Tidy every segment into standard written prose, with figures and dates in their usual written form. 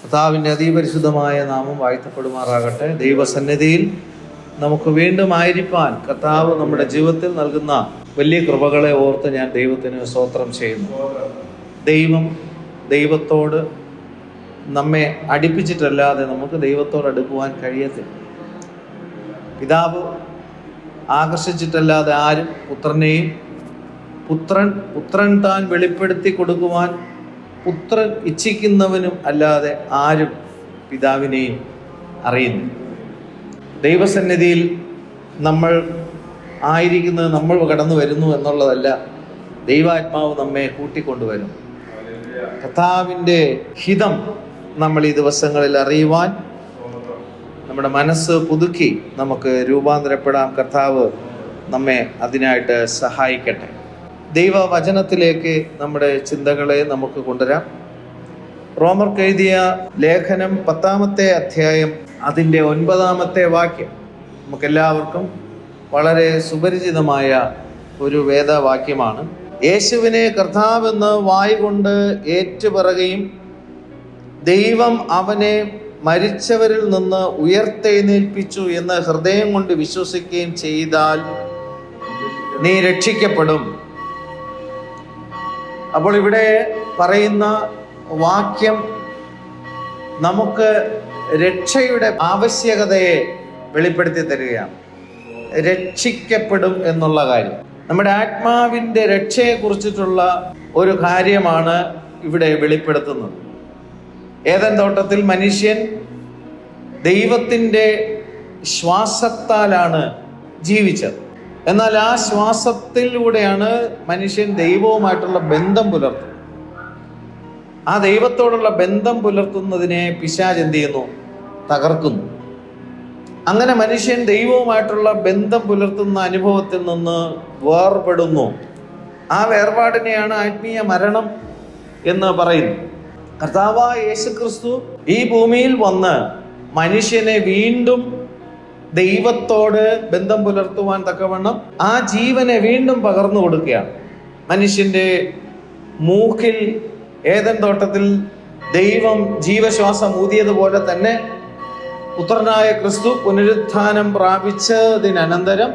കർത്താവിൻ്റെ അതിപരിശുദ്ധമായ നാമം വാഴ്ത്തപ്പെടുമാറാകട്ടെ. ദൈവസന്നിധിയിൽ നമുക്ക് വീണ്ടും ആയിരിക്കാൻ കർത്താവ് നമ്മുടെ ജീവിതത്തിൽ നൽകുന്ന വലിയ കൃപകളെ ഓർത്ത് ഞാൻ ദൈവത്തിന് സ്തോത്രം ചെയ്യുന്നു. ദൈവത്തോട് നമ്മെ അടുപ്പിച്ചിട്ടല്ലാതെ നമുക്ക് ദൈവത്തോട് അടുക്കുവാൻ കഴിയത്തില്ല. പിതാവ് ആകർഷിച്ചിട്ടല്ലാതെ ആരും പുത്രനെയും പുത്രൻ താൻ വെളിപ്പെടുത്തി കൊടുക്കുവാൻ പുത്രൻ ഇച്ഛിക്കുന്നവനും അല്ലാതെ ആരും പിതാവിനെയും അറിയുന്നു. ദൈവസന്നിധിയിൽ നമ്മൾ ആയിരിക്കുന്നത് നമ്മൾ കടന്നു വരുന്നു എന്നുള്ളതല്ല, ദൈവാത്മാവ് നമ്മെ കൂട്ടിക്കൊണ്ടുവരും. കർത്താവിൻ്റെ ഹിതം നമ്മൾ ഈ ദിവസങ്ങളിൽ അറിയുവാൻ നമ്മുടെ മനസ്സ് പുതുക്കി നമുക്ക് രൂപാന്തരപ്പെടാൻ കർത്താവ് നമ്മെ അതിനായിട്ട് സഹായിക്കട്ടെ. ദൈവവചനത്തിലേക്ക് നമ്മുടെ ചിന്തകളെ നമുക്ക് കൊണ്ടുവരാം. റോമർക്ക് എഴുതിയ ലേഖനം 10-ാമത്തെ അധ്യായം അതിൻ്റെ 9-ാമത്തെ വാക്യം നമുക്കെല്ലാവർക്കും വളരെ സുപരിചിതമായ ഒരു വേദവാക്യമാണ്. യേശുവിനെ കർത്താവെന്ന് വായ്കൊണ്ട് ഏറ്റുപറയുകയും ദൈവം അവനെ മരിച്ചവരിൽ നിന്ന് ഉയർത്തെഴുന്നേൽപ്പിച്ചു എന്ന് ഹൃദയം കൊണ്ട് വിശ്വസിക്കുകയും ചെയ്താൽ നീ രക്ഷിക്കപ്പെടും. അപ്പോൾ ഇവിടെ പറയുന്ന വാക്യം നമുക്ക് രക്ഷയുടെ ആവശ്യകതയെ വെളിപ്പെടുത്തി തരികയാണ്. രക്ഷിക്കപ്പെടും എന്നുള്ള കാര്യം, നമ്മുടെ ആത്മാവിൻ്റെ രക്ഷയെ കുറിച്ചിട്ടുള്ള ഒരു കാര്യമാണ് ഇവിടെ വെളിപ്പെടുത്തുന്നത്. ഏദൻ തോട്ടത്തിൽ മനുഷ്യൻ ദൈവത്തിൻ്റെ ശ്വാസത്താലാണ് ജീവിച്ചത്. എന്നാൽ ആ ശ്വാസത്തിലൂടെയാണ് മനുഷ്യൻ ദൈവവുമായിട്ടുള്ള ബന്ധം പുലർത്തുന്നത്. ആ ദൈവത്തോടുള്ള ബന്ധം പുലർത്തുന്നതിനെ പിശാച് എന്ത് ചെയ്യുന്നു? തകർക്കുന്നു. അങ്ങനെ മനുഷ്യൻ ദൈവവുമായിട്ടുള്ള ബന്ധം പുലർത്തുന്ന അനുഭവത്തിൽ നിന്ന് വേർപെടുന്നു. ആ വേർപാടിനെയാണ് ആത്മീയ മരണം എന്ന് പറയുന്നത്. കർത്താവായ യേശുക്രിസ്തു ഈ ഭൂമിയിൽ വന്ന് മനുഷ്യനെ വീണ്ടും ദൈവത്തോട് ബന്ധം പുലർത്തുവാൻ തക്കവണ്ണം ആ ജീവനെ വീണ്ടും പകർന്നു കൊടുക്കുകയാണ്. മനുഷ്യൻ്റെ മൂക്കിൽ ഏദൻ തോട്ടത്തിൽ ദൈവം ജീവശ്വാസം ഊതിയതുപോലെ തന്നെ പുത്രനായ ക്രിസ്തു പുനരുത്ഥാനം പ്രാപിച്ചതിനന്തരം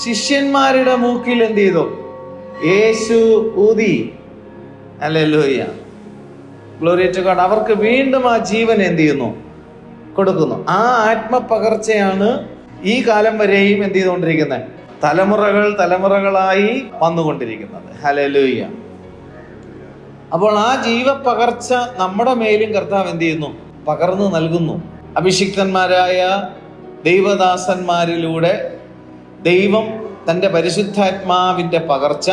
ശിഷ്യന്മാരുടെ മൂക്കിൽ എന്ത് ചെയ്തു? യേശു ഊതി. Hallelujah, glory to God. അവർക്ക് വീണ്ടും ആ ജീവൻ എന്ത് ചെയ്യുന്നു? കൊടുക്കുന്നു. ആ ആത്മപകർച്ചയാണ് ഈ കാലം വരെയും എന്ത് ചെയ്തുകൊണ്ടിരിക്കുന്നത്? തലമുറകളായി വന്നുകൊണ്ടിരിക്കുന്നത്. ഹല്ലേലൂയ. അപ്പോൾ ആ ജീവപകർച്ച നമ്മുടെ മേലും കർത്താവ് എന്ത് ചെയ്യുന്നു? പകർന്നു നൽകുന്നു. അഭിഷിക്തന്മാരായ ദൈവദാസന്മാരിലൂടെ ദൈവം തൻ്റെ പരിശുദ്ധാത്മാവിൻ്റെ പകർച്ച,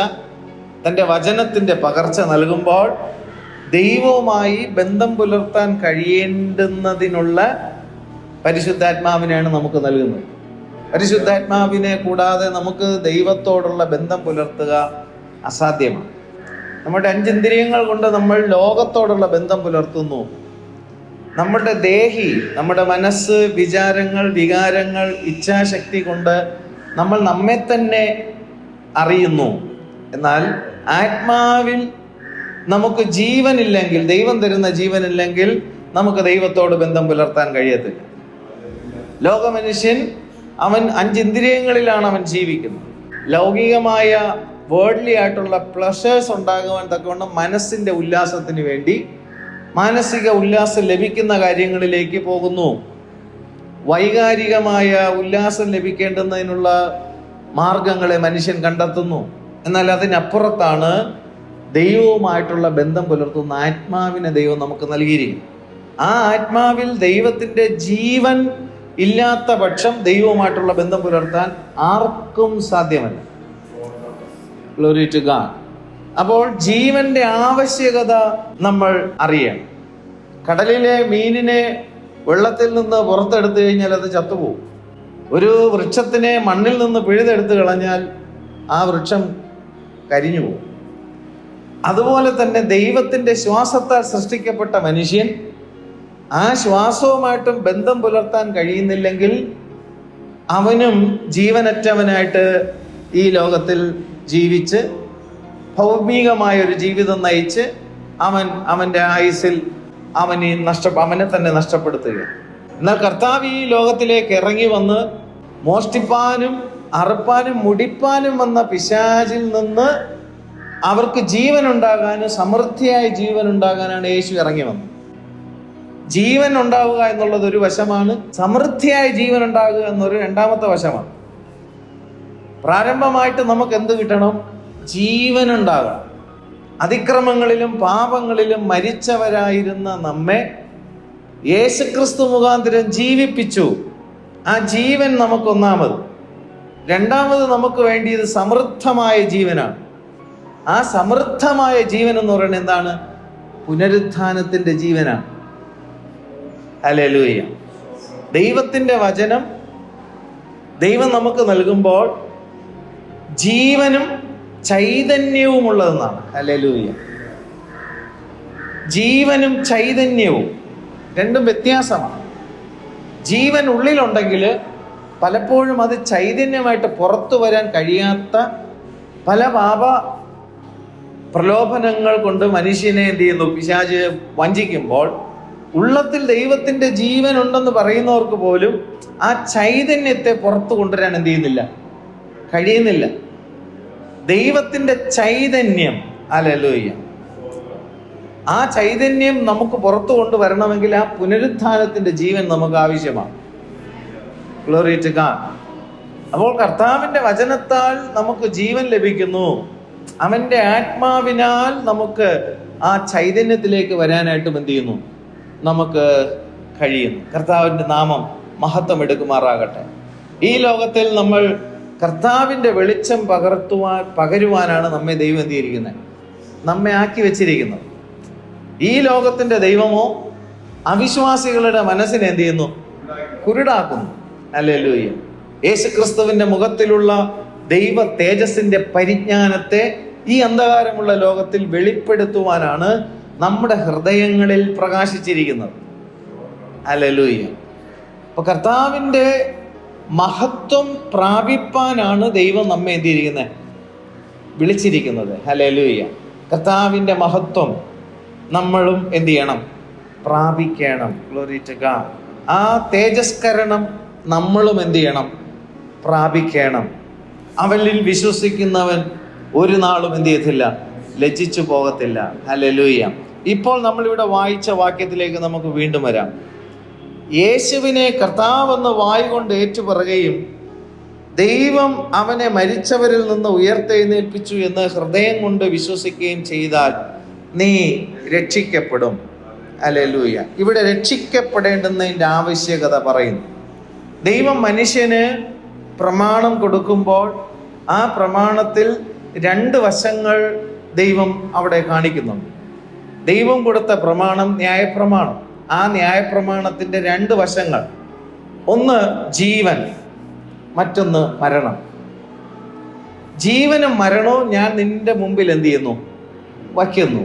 തൻ്റെ വചനത്തിൻ്റെ പകർച്ച നൽകുമ്പോൾ ദൈവവുമായി ബന്ധം പുലർത്താൻ കഴിയേണ്ടുന്നതിനുള്ള പരിശുദ്ധാത്മാവിനെയാണ് നമുക്ക് നൽകുന്നത്. പരിശുദ്ധാത്മാവിനെ കൂടാതെ നമുക്ക് ദൈവത്തോടുള്ള ബന്ധം പുലർത്തുക അസാധ്യമാണ്. നമ്മുടെ 5 ഇന്ദ്രിയങ്ങൾ കൊണ്ട് നമ്മൾ ലോകത്തോടുള്ള ബന്ധം പുലർത്തുന്നു. നമ്മുടെ ദേഹി, നമ്മുടെ മനസ്സ്, വിചാരങ്ങൾ, വികാരങ്ങൾ, ഇച്ഛാശക്തി കൊണ്ട് നമ്മൾ നമ്മെ തന്നെ അറിയുന്നു. എന്നാൽ ആത്മാവിൽ നമുക്ക് ജീവനില്ലെങ്കിൽ, ദൈവം തരുന്ന ജീവനില്ലെങ്കിൽ നമുക്ക് ദൈവത്തോട് ബന്ധം പുലർത്താൻ കഴിയത്തില്ല. ലോകമനുഷ്യൻ അവൻ 5 ഇന്ദ്രിയങ്ങളിലാണ് അവൻ ജീവിക്കുന്നത്. ലൗകികമായ വേർഡ്ലി ആയിട്ടുള്ള പ്ലഷേഴ്സ് ഉണ്ടാകുവാൻ തക്കവണ്ണം മനസ്സിൻ്റെ ഉല്ലാസത്തിന് വേണ്ടി മാനസിക ഉല്ലാസം ലഭിക്കുന്ന കാര്യങ്ങളിലേക്ക് പോകുന്നു. വൈകാരികമായ ഉല്ലാസം ലഭിക്കേണ്ടുന്നതിനുള്ള മാർഗങ്ങളെ മനുഷ്യൻ കണ്ടെത്തുന്നു. എന്നാൽ അതിനപ്പുറത്താണ് ദൈവവുമായിട്ടുള്ള ബന്ധം പുലർത്തുന്ന ആത്മാവിനെ ദൈവം നമുക്ക് നൽകിയിരിക്കുന്നു. ആ ആത്മാവിൽ ദൈവത്തിൻ്റെ ജീവൻ ഇല്ലാത്ത പക്ഷം ദൈവവുമായിട്ടുള്ള ബന്ധം പുലർത്താൻ ആർക്കും സാധ്യമല്ല. Glory to God. അപ്പോൾ ജീവന്റെ ആവശ്യകത നമ്മൾ അറിയണം. കടലിലെ മീനിനെ വെള്ളത്തിൽ നിന്ന് പുറത്തെടുത്തു കഴിഞ്ഞാൽ അത് ചത്തുപോകും. ഒരു വൃക്ഷത്തിനെ മണ്ണിൽ നിന്ന് പിഴുതെടുത്ത് കളഞ്ഞാൽ ആ വൃക്ഷം കരിഞ്ഞു പോകും. അതുപോലെ തന്നെ ദൈവത്തിൻ്റെ ശ്വാസത്താൽ സൃഷ്ടിക്കപ്പെട്ട മനുഷ്യൻ ആ ശ്വാസവുമായിട്ടും ബന്ധം പുലർത്താൻ കഴിയുന്നില്ലെങ്കിൽ അവനും ജീവനറ്റവനായിട്ട് ഈ ലോകത്തിൽ ജീവിച്ച് ഭൗമികമായൊരു ജീവിതം നയിച്ച് അവൻ്റെ ആയുസ്സിൽ അവനെ തന്നെ നഷ്ടപ്പെടുത്തുക. എന്നാൽ കർത്താവ് ഈ ലോകത്തിലേക്ക് ഇറങ്ങി വന്ന് മോഷ്ടിപ്പാനും അറുപ്പാനും മുടിപ്പാനും വന്ന പിശാചിൽ നിന്ന് അവർക്ക് ജീവൻ ഉണ്ടാകാനും സമൃദ്ധിയായ ജീവൻ ഉണ്ടാകാനാണ് യേശു ഇറങ്ങി വന്നത്. ജീവൻ ഉണ്ടാവുക എന്നുള്ളത് ഒരു വശമാണ്, സമൃദ്ധിയായ ജീവൻ ഉണ്ടാകുക എന്നൊരു രണ്ടാമത്തെ വശമാണ്. പ്രാരംഭമായിട്ട് നമുക്ക് എന്ത് കിട്ടണം? ജീവൻ ഉണ്ടാകണം. അതിക്രമങ്ങളിലും പാപങ്ങളിലും മരിച്ചവരായിരുന്ന നമ്മെ യേശുക്രിസ്തു മുഖാന്തരം ജീവിപ്പിച്ചു. ആ ജീവൻ നമുക്കൊന്നാമത്. രണ്ടാമത് നമുക്ക് വേണ്ടിയത് സമൃദ്ധമായ ജീവനാണ്. ആ സമൃദ്ധമായ ജീവൻ എന്ന് പറയുന്നത് എന്താണ്? പുനരുത്ഥാനത്തിന്റെ ജീവനാണ്. ഹല്ലേലൂയ. ദൈവത്തിന്റെ വചനം ദൈവം നമുക്ക് നൽകുമ്പോൾ ജീവനും ചൈതന്യവുമുള്ളതെന്നാണ്. ഹല്ലേലൂയ. ജീവനും ചൈതന്യവും രണ്ടും വ്യത്യാസമാണ്. ജീവൻ ഉള്ളിലുണ്ടെങ്കിൽ പലപ്പോഴും അത് ചൈതന്യമായിട്ട് പുറത്തു വരാൻ കഴിയാത്ത പല പാപ പ്രലോഭനങ്ങൾ കൊണ്ട് മനുഷ്യനെ എന്ത് ചെയ്യുന്നു? പിശാച് വഞ്ചിക്കുമ്പോൾ ഉള്ളത്തിൽ ദൈവത്തിന്റെ ജീവൻ ഉണ്ടെന്ന് പറയുന്നവർക്ക് പോലും ആ ചൈതന്യത്തെ പുറത്തു കൊണ്ടുവരാൻ എന്ത് ചെയ്യുന്നില്ല? കഴിയുന്നില്ല. ദൈവത്തിന്റെ ചൈതന്യം, ഹല്ലേലൂയ, ആ ചൈതന്യം നമുക്ക് പുറത്തു കൊണ്ടുവരണമെങ്കിൽ ആ പുനരുത്ഥാനത്തിന്റെ ജീവൻ നമുക്ക് ആവശ്യമാണ്. Glory to God. അപ്പോൾ കർത്താവിന്റെ വചനത്താൽ നമുക്ക് ജീവൻ ലഭിക്കുന്നു. അവന്റെ ആത്മാവിനാൽ നമുക്ക് ആ ചൈതന്യത്തിലേക്ക് വരാനായിട്ടും എന്ത് ചെയ്യുന്നു? നമുക്ക് കഴിയുന്നു. കർത്താവിന്റെ നാമം മഹത്വം എടുക്കുമാറാകട്ടെ. ഈ ലോകത്തിൽ നമ്മൾ കർത്താവിന്റെ വെളിച്ചം പകരുവാനാണ് നമ്മെ ദൈവം എന്ത് ചെയ്തിരിക്കുന്നത്? നമ്മെ ആക്കി വെച്ചിരിക്കുന്നത്. ഈ ലോകത്തിന്റെ ദൈവമോ അവിശ്വാസികളുടെ മനസ്സിനെ എന്ത് ചെയ്യുന്നു? കുരുടാക്കുന്നു. ഹല്ലേലൂയ. യേശുക്രിസ്തുവിന്റെ മുഖത്തിലുള്ള ദൈവ തേജസ്സിന്റെ പരിജ്ഞാനത്തെ ഈ അന്ധകാരമുള്ള ലോകത്തിൽ വെളിപ്പെടുത്തുവാനാണ് നമ്മുടെ ഹൃദയങ്ങളിൽ പ്രകാശിച്ചിരിക്കുന്നത്. ഹല്ലേലൂയ. അപ്പൊ കർത്താവിന്റെ മഹത്വം പ്രാപിപ്പാനാണ് ദൈവം നമ്മെ എന്ത് ചെയ്തിരിക്കുന്നത്? വിളിച്ചിരിക്കുന്നത്. ഹല്ലേലൂയ. കർത്താവിന്റെ മഹത്വം നമ്മളും എന്ത് ചെയ്യണം? പ്രാപിക്കണം. Glory to God. ആ തേജസ്കരണം നമ്മളും എന്ത് ചെയ്യണം? പ്രാപിക്കണം. അവനിൽ വിശ്വസിക്കുന്നവൻ ഒരു നാളും എന്ത് ചെയ്യത്തില്ല? ലജ്ജിച്ചു പോകത്തില്ല. ഹല്ലേലൂയ. ഇപ്പോൾ നമ്മളിവിടെ വായിച്ച വാക്യത്തിലേക്ക് നമുക്ക് വീണ്ടും വരാം. യേശുവിനെ കർത്താവെന്ന് വായ് കൊണ്ട് ഏറ്റുപറയുകയും ദൈവം അവനെ മരിച്ചവരിൽ നിന്ന് ഉയർത്തെഴുന്നേൽപ്പിച്ചു എന്ന് ഹൃദയം കൊണ്ട് വിശ്വസിക്കുകയും ചെയ്താൽ നീ രക്ഷിക്കപ്പെടും. ഹല്ലേലൂയ. ഇവിടെ രക്ഷിക്കപ്പെടേണ്ടുന്നതിൻ്റെ ആവശ്യകത പറയുന്നു. ദൈവം മനുഷ്യന് പ്രമാണം കൊടുക്കുമ്പോൾ ആ പ്രമാണത്തിൽ രണ്ട് വശങ്ങൾ ദൈവം അവിടെ കാണിക്കുന്നുണ്ട്. ദൈവം കൊടുത്ത പ്രമാണം ന്യായപ്രമാണം. ആ ന്യായപ്രമാണത്തിൻ്റെ രണ്ട് വശങ്ങൾ, ഒന്ന് ജീവൻ, മറ്റൊന്ന് മരണം. ജീവനും മരണവും ഞാൻ നിന്റെ മുമ്പിൽ എന്ത് ചെയ്യുന്നു? വയ്ക്കുന്നു.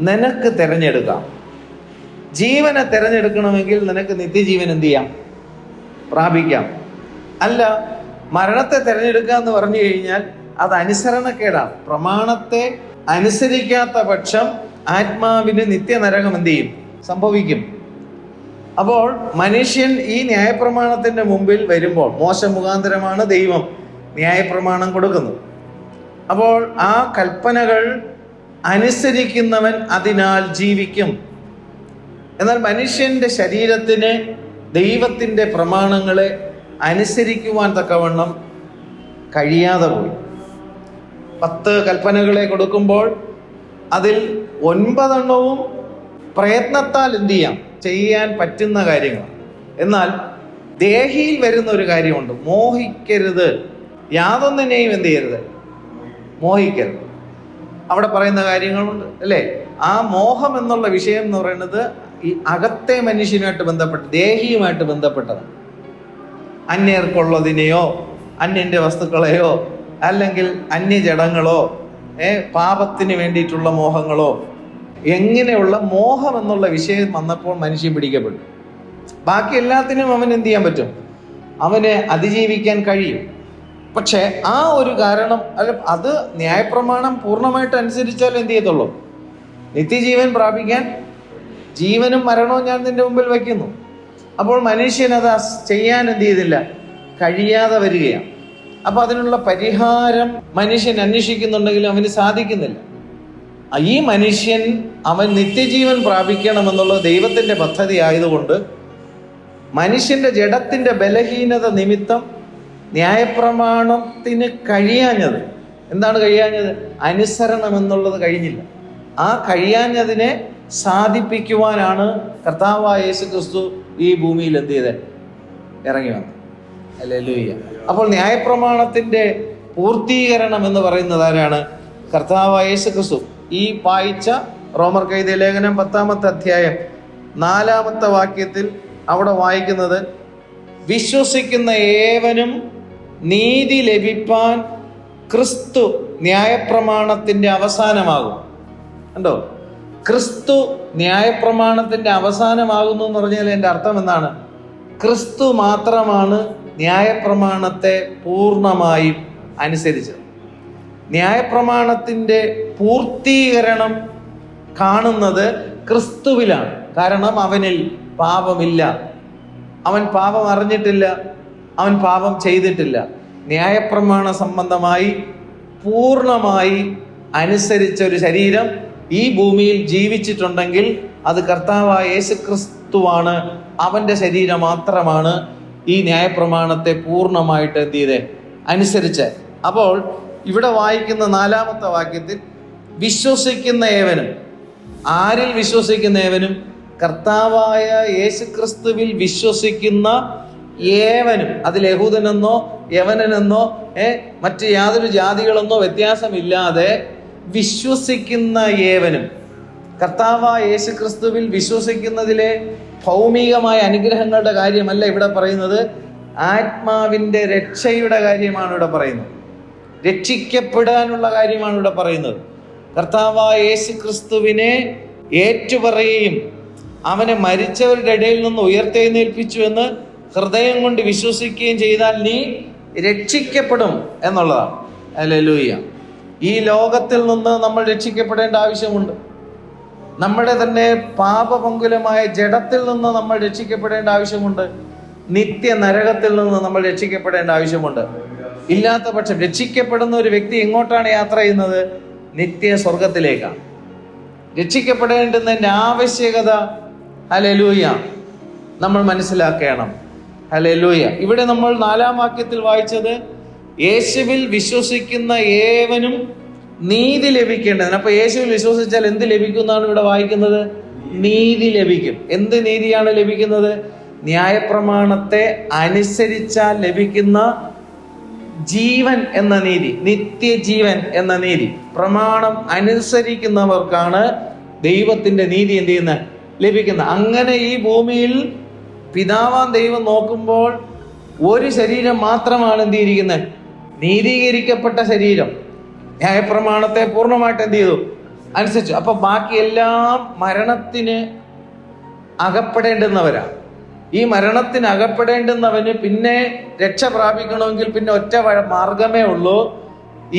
നിനക്ക് തിരഞ്ഞെടുക്കാം. ജീവനെ തിരഞ്ഞെടുക്കണമെങ്കിൽ നിനക്ക് നിത്യജീവൻ എന്ത് ചെയ്യാം? പ്രാപിക്കാം. അല്ല, മരണത്തെ തിരഞ്ഞെടുക്കുക എന്ന് പറഞ്ഞു കഴിഞ്ഞാൽ അത് അനുസരണക്കേടാണ്. പ്രമാണത്തെ അനുസരിക്കാത്ത പക്ഷം ആത്മാവിന് നിത്യനരകം എന്ത് ചെയ്യും? സംഭവിക്കും. അപ്പോൾ മനുഷ്യൻ ഈ ന്യായപ്രമാണത്തിന്റെ മുമ്പിൽ വരുമ്പോൾ, മോശ മുഖാന്തരമാണ് ദൈവം ന്യായപ്രമാണം കൊടുക്കുന്നത്. അപ്പോൾ ആ കൽപ്പനകൾ അനുസരിക്കുന്നവൻ അതിനാൽ ജീവിക്കും. എന്നാൽ മനുഷ്യന്റെ ശരീരത്തിന് ദൈവത്തിന്റെ പ്രമാണങ്ങളെ അനുസരിക്കുവാൻ തക്കവണ്ണം കഴിയാതെ പോയി. 10 കൽപ്പനകളെ കൊടുക്കുമ്പോൾ അതിൽ 9 പ്രയത്നത്താൽ എന്ത് ചെയ്യാൻ പറ്റുന്ന കാര്യങ്ങൾ. എന്നാൽ ദേഹിയിൽ വരുന്ന ഒരു കാര്യമുണ്ട്, മോഹിക്കരുത്. യാതൊന്നിനെയും എന്ത് ചെയ്യരുത്? മോഹിക്കരുത്. അവിടെ പറയുന്ന കാര്യങ്ങളുണ്ട് അല്ലേ? ആ മോഹം എന്നുള്ള വിഷയം എന്ന് പറയുന്നത് ഈ അകത്തെ മനുഷ്യനുമായിട്ട് ബന്ധപ്പെട്ട്, ദേഹിയുമായിട്ട് ബന്ധപ്പെട്ടതാണ്. അന്യർക്കുള്ളതിനെയോ അന്യന്റെ വസ്തുക്കളെയോ അല്ലെങ്കിൽ അന്യജടങ്ങളോ പാപത്തിന് വേണ്ടിയിട്ടുള്ള മോഹങ്ങളോ, എങ്ങനെയുള്ള മോഹം എന്നുള്ള വിഷയം വന്നപ്പോൾ മനുഷ്യൻ പിടിക്കപ്പെട്ടു. ബാക്കി എല്ലാത്തിനും അവൻ എന്ത് ചെയ്യാൻ പറ്റും? അവന് അതിജീവിക്കാൻ കഴിയും. പക്ഷെ ആ ഒരു കാരണം, അല്ല, അത് ന്യായപ്രമാണം പൂർണ്ണമായിട്ട് അനുസരിച്ചാൽ എന്ത് ചെയ്യത്തുള്ളൂ? നിത്യജീവൻ പ്രാപിക്കാൻ ജീവനും മരണവും ഞാൻ നിന്റെ മുമ്പിൽ വയ്ക്കുന്നു. അപ്പോൾ മനുഷ്യൻ അത് ചെയ്യാൻ എന്ത് ചെയ്തില്ല, കഴിയാതെ വരികയാണ്. അപ്പൊ അതിനുള്ള പരിഹാരം മനുഷ്യൻ അന്വേഷിക്കുന്നുണ്ടെങ്കിലും അവന് സാധിക്കുന്നില്ല. ഈ മനുഷ്യൻ അവൻ നിത്യജീവൻ പ്രാപിക്കണമെന്നുള്ള ദൈവത്തിന്റെ പദ്ധതി ആയതുകൊണ്ട് മനുഷ്യന്റെ ജഡത്തിന്റെ ബലഹീനത നിമിത്തം ന്യായപ്രമാണത്തിന് കഴിയാഞ്ഞത്, എന്താണ് കഴിയാഞ്ഞത്? അനുസരണം എന്നുള്ളത് കഴിഞ്ഞില്ല. ആ കഴിയാഞ്ഞതിനെ സാധിപ്പിക്കുവാനാണ് കർത്താവായ യേശു ക്രിസ്തു ഈ ഭൂമിയിൽ എന്ത് ചെയ്തത്? ഇറങ്ങി വന്നത്. ഹല്ലേലൂയ. അപ്പോൾ ന്യായപ്രമാണത്തിന്റെ പൂർത്തീകരണം എന്ന് പറയുന്നത് ആരാണ്? കർത്താവായ യേശു ക്രിസ്തു. ഈ വായിച്ച റോമർക്ക് എഴുതിയ ലേഖനം 10-ാമത്തെ അധ്യായം 4-ാമത്തെ വാക്യത്തിൽ അവിടെ വായിക്കുന്നത്, വിശ്വസിക്കുന്ന ഏവനും നീതി ലഭിപ്പാൻ ക്രിസ്തു ന്യായപ്രമാണത്തിന്റെ അവസാനമാകും. കണ്ടോ? ക്രിസ്തു ന്യായപ്രമാണത്തിന്റെ അവസാനമാകുന്നു എന്ന് പറഞ്ഞാൽ എൻ്റെ അർത്ഥം എന്താണ്? ക്രിസ്തു മാത്രമാണ് ന്യായപ്രമാണത്തെ പൂർണ്ണമായും അനുസരിച്ചത്. ന്യായപ്രമാണത്തിന്റെ പൂർത്തീകരണം കാണുന്നത് ക്രിസ്തുവിലാണ്. കാരണം അവനിൽ പാപമില്ല, അവൻ പാപം അറിഞ്ഞിട്ടില്ല, അവൻ പാപം ചെയ്തിട്ടില്ല. ന്യായപ്രമാണ സംബന്ധമായി പൂർണ്ണമായി അനുസരിച്ച ഒരു ശരീരം ഈ ഭൂമിയിൽ ജീവിച്ചിട്ടുണ്ടെങ്കിൽ അത് കർത്താവായ യേശു ക്രിസ്തുവാണ്. അവന്റെ ശരീരം മാത്രമാണ് ഈ ന്യായപ്രമാണത്തെ പൂർണ്ണമായിട്ട് എന്ത് ചെയ്തേ? അനുസരിച്ച്. അപ്പോൾ ഇവിടെ വായിക്കുന്ന 4-ാമത്തെ വാക്യത്തിൽ വിശ്വസിക്കുന്ന ഏവനും, ആരിൽ വിശ്വസിക്കുന്ന ഏവനും? കർത്താവായ യേശു ക്രിസ്തുവിൽ വിശ്വസിക്കുന്ന ഏവനും. അതിൽ യഹൂദനെന്നോ യവനനെന്നോ മറ്റ് യാതൊരു ജാതികളെന്നോ വ്യത്യാസമില്ലാതെ വിശ്വസിക്കുന്ന ഏവനും. കർത്താവായ യേശു ക്രിസ്തുവിൽ വിശ്വസിക്കുന്നതിലെ ഭൗമികമായ അനുഗ്രഹങ്ങളുടെ കാര്യമല്ല ഇവിടെ പറയുന്നത്, ആത്മാവിന്റെ രക്ഷയുടെ കാര്യമാണ് ഇവിടെ പറയുന്നത്. രക്ഷിക്കപ്പെടാനുള്ള കാര്യമാണ് ഇവിടെ പറയുന്നത്. കർത്താവായ യേശു ക്രിസ്തുവിനെ ഏറ്റുപറയുകയും അവനെ മരിച്ചവരുടെ ഇടയിൽ നിന്ന് ഉയർത്തെഴുന്നേൽപ്പിച്ചു എന്ന് ഹൃദയം കൊണ്ട് വിശ്വസിക്കുകയും ചെയ്താൽ നീ രക്ഷിക്കപ്പെടും എന്നുള്ളതാണ്. ഹല്ലേലൂയ. ഈ ലോകത്തിൽ നിന്ന് നമ്മൾ രക്ഷിക്കപ്പെടേണ്ട ആവശ്യമുണ്ട്. നമ്മുടെ തന്നെ പാപപങ്കുലമായ ജഡത്തിൽ നിന്ന് നമ്മൾ രക്ഷിക്കപ്പെടേണ്ട ആവശ്യമുണ്ട്. നിത്യ നരകത്തിൽ നിന്ന് നമ്മൾ രക്ഷിക്കപ്പെടേണ്ട ആവശ്യമുണ്ട്. ഇല്ലാത്ത പക്ഷം രക്ഷിക്കപ്പെടുന്ന ഒരു വ്യക്തി എങ്ങോട്ടാണ് യാത്ര ചെയ്യുന്നത്? നിത്യ സ്വർഗത്തിലേക്കാണ്. രക്ഷിക്കപ്പെടേണ്ടുന്നതിൻ്റെ ആവശ്യകത ഹല്ലേലൂയ നമ്മൾ മനസ്സിലാക്കണം. ഹല്ലേലൂയ. ഇവിടെ നമ്മൾ 4-ാം വാക്യത്തിൽ വായിച്ചത് യേശുവിൽ വിശ്വസിക്കുന്ന ഏവനും നീതി ലഭിക്കേണ്ടതിന്. അപ്പൊ യേശുവിൽ വിശ്വസിച്ചാൽ എന്ത് ലഭിക്കും എന്നാണ് ഇവിടെ വായിക്കുന്നത്? നീതി ലഭിക്കും. എന്ത് നീതിയാണ് ലഭിക്കുന്നത്? ന്യായപ്രമാണത്തെ അനുസരിച്ചാൽ ലഭിക്കുന്ന ജീവൻ എന്ന നീതി, നിത്യജീവൻ എന്ന നീതി. പ്രമാണം അനുസരിക്കുന്നവർക്കാണ് ദൈവത്തിന്റെ നീതി എന്ത് ചെയ്യുന്നത്? ലഭിക്കുന്നത്. അങ്ങനെ ഈ ഭൂമിയിൽ പിതാവാം ദൈവം നോക്കുമ്പോൾ ഒരു ശരീരം മാത്രമാണ് എന്ത് ചെയ്തിരിക്കുന്നത്? നീതീകരിക്കപ്പെട്ട ശരീരം. ന്യായപ്രമാണത്തെ പൂർണ്ണമായിട്ട് എന്ത് ചെയ്തു? അനുസരിച്ചു. അപ്പൊ ബാക്കി എല്ലാം മരണത്തിന് അകപ്പെടേണ്ടുന്നവരാണ്. ഈ മരണത്തിന് അകപ്പെടേണ്ടുന്നവന് പിന്നെ രക്ഷ പ്രാപിക്കണമെങ്കിൽ പിന്നെ ഒറ്റ മാർഗമേ ഉള്ളൂ,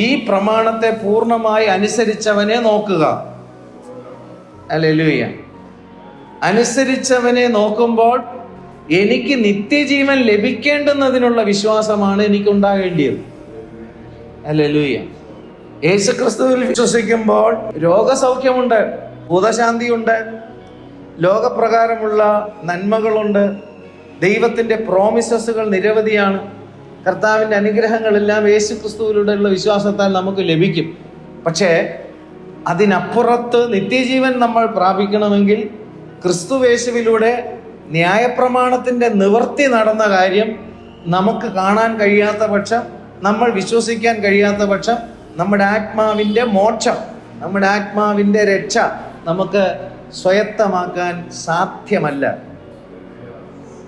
ഈ പ്രമാണത്തെ പൂർണ്ണമായി അനുസരിച്ചവനെ നോക്കുക. ഹല്ലേലൂയ. അനുസരിച്ചവനെ നോക്കുമ്പോൾ എനിക്ക് നിത്യജീവൻ ലഭിക്കേണ്ടുന്നതിനുള്ള വിശ്വാസമാണ് എനിക്കുണ്ടാകേണ്ടിയത്. ഹല്ലേലൂയ. യേശുക്രിസ്തുവിൽ വിശ്വസിക്കുമ്പോൾ രോഗസൗഖ്യമുണ്ട്, ഭൂതശാന്തിയുണ്ട്, ലോകപ്രകാരമുള്ള നന്മകളുണ്ട്, ദൈവത്തിന്റെ പ്രോമിസസുകൾ നിരവധിയാണ്. കർത്താവിന്റെ അനുഗ്രഹങ്ങളെല്ലാം യേശുക്രിസ്തുവിലൂടെയുള്ള വിശ്വാസത്താൽ നമുക്ക് ലഭിക്കും. പക്ഷേ അതിനപ്പുറത്ത് നിത്യജീവൻ നമ്മൾ പ്രാപിക്കണമെങ്കിൽ ക്രിസ്തുവേശുവിലൂടെ ന്യായപ്രമാണത്തിന്റെ നിവൃത്തി നടന്ന കാര്യം നമുക്ക് കാണാൻ കഴിയാത്ത പക്ഷം, നമ്മൾ വിശ്വസിക്കാൻ കഴിയാത്ത പക്ഷം, നമ്മുടെ ആത്മാവിന്റെ മോക്ഷം, നമ്മുടെ ആത്മാവിന്റെ രക്ഷ നമുക്ക് സ്വയത്തമാക്കാൻ സാധ്യമല്ല.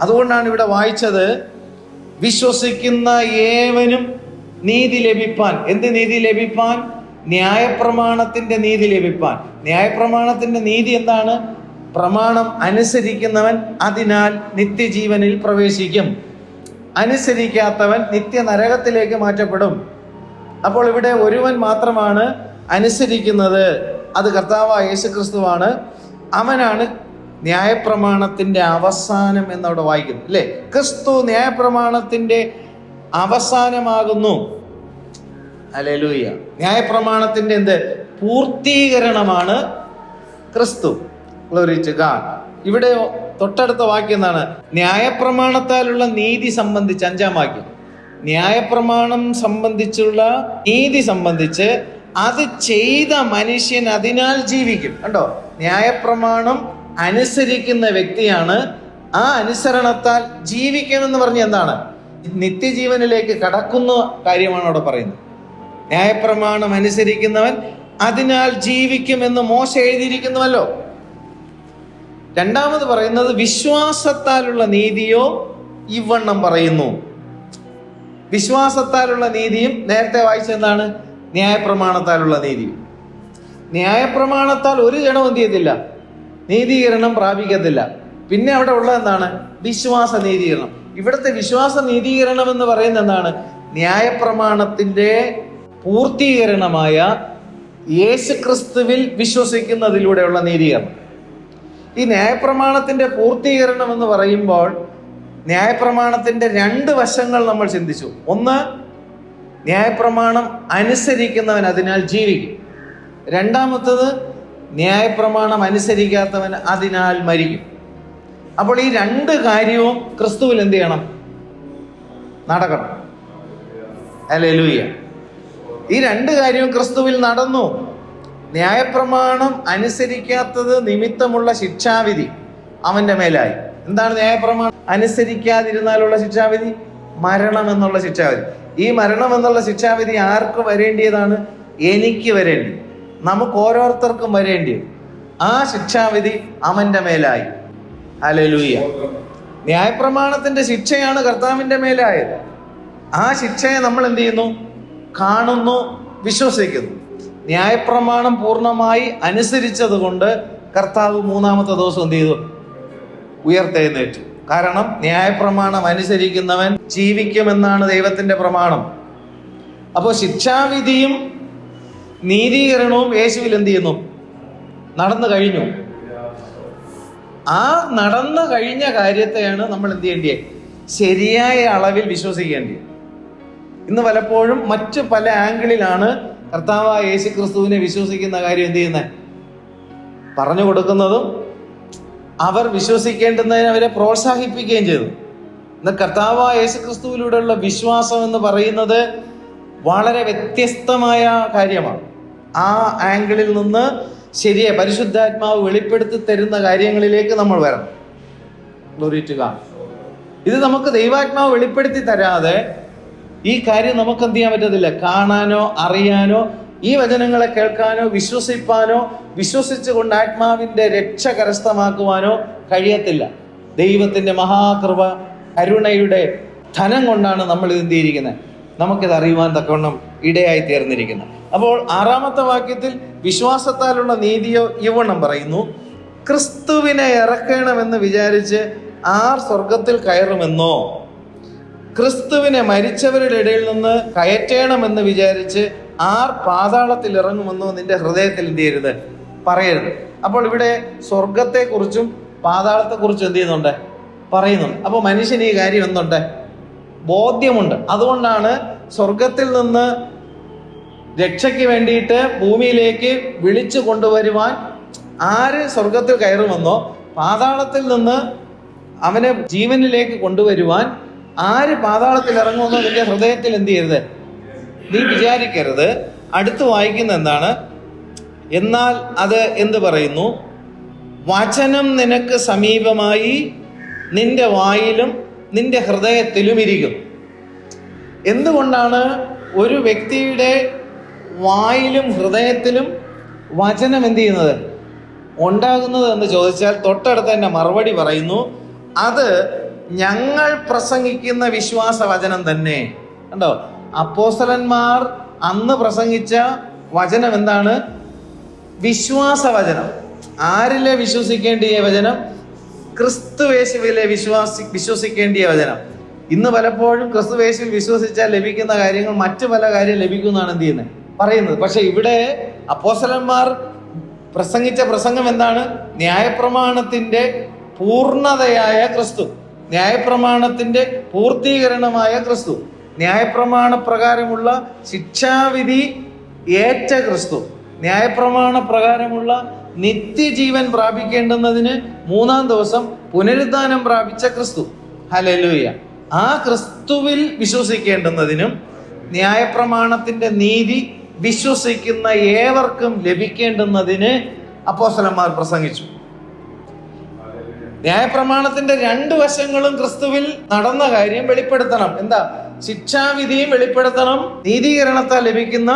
അതുകൊണ്ടാണ് ഇവിടെ വായിച്ചത്, വിശ്വസിക്കുന്ന ഏവനും നീതി ലഭിപ്പാൻ. എന്ത് നീതി ലഭിപ്പാൻ? ന്യായപ്രമാണത്തിന്റെ നീതി ലഭിപ്പാൻ. ന്യായപ്രമാണത്തിന്റെ നീതി എന്താണ്? പ്രമാണം അനുസരിക്കുന്നവൻ അതിനാൽ നിത്യജീവനിൽ പ്രവേശിക്കും, അനുസരിക്കാത്തവൻ നിത്യ നരകത്തിലേക്ക് മാറ്റപ്പെടും. അപ്പോൾ ഇവിടെ ഒരുവൻ മാത്രമാണ് അനുസരിക്കുന്നത്, അത് കർത്താവായ യേശുക്രിസ്തുവാണ്. അവനാണ് ന്യായപ്രമാണത്തിന്റെ അവസാനം എന്നവിടെ വായിക്കുന്നു അല്ലേ? ക്രിസ്തു ന്യായപ്രമാണത്തിന്റെ അവസാനമാകുന്നു. ഹല്ലേലൂയ. ന്യായപ്രമാണത്തിന്റെ എന്ത് പൂർത്തീകരണമാണ് ക്രിസ്തു. Glory to God. ഇവിടെ തൊട്ടടുത്ത വാക്യം എന്താണ്? ന്യായപ്രമാണത്താലുള്ള നീതി സംബന്ധിച്ച് 5-ാം വാക്യം. ന്യായപ്രമാണം സംബന്ധിച്ചുള്ള നീതി സംബന്ധിച്ച് അത് ചെയ്ത മനുഷ്യൻ അതിനാൽ ജീവിക്കും. കണ്ടോ, ന്യായപ്രമാണം അനുസരിക്കുന്ന വ്യക്തിയാണ് ആ അനുസരണത്താൽ ജീവിക്കുമെന്ന് പറഞ്ഞ എന്താണ്? നിത്യജീവനിലേക്ക് കടക്കുന്ന കാര്യമാണ് അവിടെ പറയുന്നത്. ന്യായപ്രമാണം അനുസരിക്കുന്നവൻ അതിനാൽ ജീവിക്കുമെന്ന് മോശ എഴുതിയിരിക്കുന്നുവല്ലോ. രണ്ടാമത് പറയുന്നത് വിശ്വാസത്താലുള്ള നീതിയോ ഇവണ്ണം പറയുന്നു. വിശ്വാസത്താലുള്ള നീതിയും നേരത്തെ വായിച്ചെന്താണ്? ന്യായപ്രമാണത്താലുള്ള നീതിയും. ന്യായപ്രമാണത്താൽ ഒരു ജഡം എന്ത് ചെയ്യത്തില്ല, നീതീകരണം പ്രാപിക്കത്തില്ല. പിന്നെ അവിടെ ഉള്ളത് എന്താണ്? വിശ്വാസ നീതീകരണം. ഇവിടുത്തെ വിശ്വാസ നീതീകരണം എന്ന് പറയുന്നത് എന്താണ്? ന്യായപ്രമാണത്തിന്റെ പൂർത്തീകരണമായ യേശുക്രിസ്തുവിൽ വിശ്വസിക്കുന്നതിലൂടെയുള്ള നീതീകരണം. ഈ ന്യായപ്രമാണത്തിന്റെ പൂർത്തീകരണം എന്ന് പറയുമ്പോൾ ന്യായപ്രമാണത്തിന്റെ 2 വശങ്ങൾ നമ്മൾ ചിന്തിച്ചു. ഒന്ന്, ന്യായപ്രമാണം അനുസരിക്കുന്നവൻ അതിനാൽ ജീവിക്കും. രണ്ടാമത്തത്, ന്യായപ്രമാണം അനുസരിക്കാത്തവൻ അതിനാൽ മരിക്കും. അപ്പോൾ ഈ 2 കാര്യവും ക്രിസ്തുവിൽ എന്ത് ചെയ്യണം? നടക്കണം. ഹല്ലേലൂയ. ഈ 2 കാര്യവും ക്രിസ്തുവിൽ നടന്നു. ന്യായപ്രമാണം അനുസരിക്കാത്തത് നിമിത്തമുള്ള ശിക്ഷാവിധി അവന്റെ മേലായി. എന്താണ് ന്യായപ്രമാണം അനുസരിക്കാതിരുന്നാലുള്ള ശിക്ഷാവിധി? മരണം എന്നുള്ള ശിക്ഷാവിധി. ഈ മരണം എന്നുള്ള ശിക്ഷാവിധി ആർക്ക് വരേണ്ടിയതാണ്? എനിക്ക് വരേണ്ടി, നമുക്ക് ഓരോരുത്തർക്കും വരേണ്ടി. ആ ശിക്ഷാവിധി അവന്റെ മേലായി. ഹല്ലേലൂയ. ന്യായപ്രമാണത്തിന്റെ ശിക്ഷയാണ് കർത്താവിന്റെ മേലായത്. ആ ശിക്ഷയെ നമ്മൾ എന്ത് ചെയ്യുന്നു? കാണുന്നു, വിശ്വസിക്കുന്നു. ന്യായപ്രമാണം പൂർണ്ണമായി അനുസരിച്ചത് കൊണ്ട് കർത്താവ് 3-ാമത്തെ ദിവസം എന്ത് ചെയ്തു? ഉയർത്തെഴുന്നേറ്റു. കാരണം ന്യായപ്രമാണം അനുസരിക്കുന്നവൻ ജീവിക്കുമെന്നാണ് ദൈവത്തിന്റെ പ്രമാണം. അപ്പോൾ ശിക്ഷാവിധിയും നീതീകരണവും യേശുവിൽ എന്ത് ചെയ്യുന്നു? നടന്നു കഴിഞ്ഞു. ആ നടന്നു കഴിഞ്ഞ കാര്യത്തെയാണ് നമ്മൾ എന്ത് ചെയ്യേണ്ടത്? ശരിയായ അളവിൽ വിശ്വസിക്കേണ്ടത്. ഇന്ന് പലപ്പോഴും മറ്റു പല ആംഗിളിലാണ് കർത്താവായ യേശു ക്രിസ്തുവിനെ വിശ്വസിക്കുന്ന കാര്യം എന്ത് ചെയ്യുന്നത്? പറഞ്ഞു കൊടുക്കുന്നതും അവർ വിശ്വസിക്കേണ്ടുന്നതിന് അവരെ പ്രോത്സാഹിപ്പിക്കുകയും ചെയ്തു. ഇന്ന് കർത്താവായ യേശു ക്രിസ്തുവിലൂടെയുള്ള വിശ്വാസം എന്ന് പറയുന്നത് വളരെ വ്യത്യസ്തമായ കാര്യമാണ്. ആ ആംഗിളിൽ നിന്ന് ശരിയെ പരിശുദ്ധാത്മാവ് വെളിപ്പെടുത്തി തരുന്ന കാര്യങ്ങളിലേക്ക് നമ്മൾ വരണം. Glory to God. ഇത് നമുക്ക് ദൈവാത്മാവ് വെളിപ്പെടുത്തി തരാതെ ഈ കാര്യം നമുക്ക് എന്ത് ചെയ്യാൻ പറ്റത്തില്ല. കാണാനോ അറിയാനോ ഈ വചനങ്ങളെ കേൾക്കാനോ വിശ്വസിപ്പാനോ വിശ്വസിച്ചുകൊണ്ട് ആത്മാവിന്റെ രക്ഷ കരസ്ഥമാക്കുവാനോ കഴിയത്തില്ല. ദൈവത്തിന്റെ മഹാകൃപ കരുണയുടെ ധനം കൊണ്ടാണ് നമ്മൾ ഇത് എന്തിയിരിക്കുന്നത്, നമുക്കിത് അറിയുവാൻ തക്കവണ്ണം ഇടയായി തീർന്നിരിക്കുന്നത്. അപ്പോൾ 6-ാമത്തെ വാക്യത്തിൽ വിശ്വാസത്താലുള്ള നീതിയോ ഇവണ്ണം പറയുന്നു, ക്രിസ്തുവിനെ ഇറക്കണമെന്ന് വിചാരിച്ച് ആർ സ്വർഗത്തിൽ കയറുമെന്നോ, ക്രിസ്തുവിനെ മരിച്ചവരുടെ ഇടയിൽ നിന്ന് കയറ്റണമെന്ന് വിചാരിച്ച് ആർ പാതാളത്തിൽ ഇറങ്ങുമെന്നോ നിന്റെ ഹൃദയത്തിൽ എന്ത് ചെയ്യരുത്, പറയരുത്. അപ്പോൾ ഇവിടെ സ്വർഗത്തെക്കുറിച്ചും പാതാളത്തെക്കുറിച്ചും എന്ത് ചെയ്യുന്നുണ്ട്, പറയുന്നുണ്ട്. അപ്പോൾ മനുഷ്യന് ഈ കാര്യം എന്തുണ്ട്, ബോധ്യമുണ്ട്. അതുകൊണ്ടാണ് സ്വർഗത്തിൽ നിന്ന് രക്ഷയ്ക്ക് വേണ്ടിയിട്ട് ഭൂമിയിലേക്ക് വിളിച്ചു കൊണ്ടുവരുവാൻ ആര് സ്വർഗത്തിൽ കയറുമെന്നോ, പാതാളത്തിൽ നിന്ന് അവനെ ജീവനിലേക്ക് കൊണ്ടുവരുവാൻ ആര് പാതാളത്തിൽ ഇറങ്ങുമെന്നോ നിന്റെ ഹൃദയത്തിൽ എന്ത് ചെയ്യരുത്, നീ വിചാരിക്കരുത്. അടുത്ത് വായിക്കുന്ന എന്താണ്, എന്നാൽ അത് എന്ത് പറയുന്നു, വചനം നിനക്ക് സമീപമായി നിന്റെ വായിലും നിന്റെ ഹൃദയത്തിലും ഇരിക്കും. എന്തുകൊണ്ടാണ് ഒരു വ്യക്തിയുടെ വായിലും ഹൃദയത്തിലും വചനം എന്ത് ചെയ്യുന്നത്, ഉണ്ടാകുന്നത് എന്ന് ചോദിച്ചാൽ തൊട്ടടുത്ത് തന്നെ മറുപടി പറയുന്നു, അത് ഞങ്ങൾ പ്രസംഗിക്കുന്ന വിശ്വാസ വചനം തന്നെ. കണ്ടോ, അപ്പോസ്തലന്മാർ അന്ന് പ്രസംഗിച്ച വചനം എന്താണ്, വിശ്വാസവചനം. ആരിലെ വിശ്വസിക്കേണ്ടിയ വചനം, ക്രിസ്തുവേശുവിലെ വിശ്വസിക്കേണ്ടിയ വചനം. ഇന്ന് പലപ്പോഴും ക്രിസ്തുവേശുവിൽ വിശ്വസിച്ചാൽ ലഭിക്കുന്ന കാര്യങ്ങൾ മറ്റു പല കാര്യം ലഭിക്കുമെന്നാണ് എന്ത് ചെയ്യുന്നത്, പറയുന്നത്. പക്ഷെ ഇവിടെ അപ്പോസ്തലന്മാർ പ്രസംഗിച്ച പ്രസംഗം എന്താണ്, ന്യായപ്രമാണത്തിന്റെ പൂർണ്ണതയായ ക്രിസ്തു, ന്യായപ്രമാണത്തിന്റെ പൂർത്തീകരണമായ ക്രിസ്തു, ന്യായപ്രമാണ പ്രകാരമുള്ള ശിക്ഷാവിധി ഏറ്റ ക്രിസ്തു, ന്യായപ്രമാണ പ്രകാരമുള്ള നിത്യജീവൻ പ്രാപിക്കേണ്ടുന്നതിന് 3-ാം ദിവസം പുനരുദ്ധാനം പ്രാപിച്ച ക്രിസ്തു. ഹല്ലേലൂയ. ആ ക്രിസ്തുവിൽ വിശ്വസിക്കേണ്ടുന്നതിനും ന്യായപ്രമാണത്തിന്റെ നീതി വിശ്വസിക്കുന്ന ഏവർക്കും ലഭിക്കേണ്ടുന്നതിന് അപ്പോസ്തലന്മാർ പ്രസംഗിച്ചു. ന്യായപ്രമാണത്തിന്റെ 2 വശങ്ങളും ക്രിസ്തുവിൽ നടന്ന കാര്യം വെളിപ്പെടുത്തണം. എന്താ? ശിക്ഷാവിധിയും വെളിപ്പെടുത്തണം, നീതീകരണത്താൽ ലഭിക്കുന്ന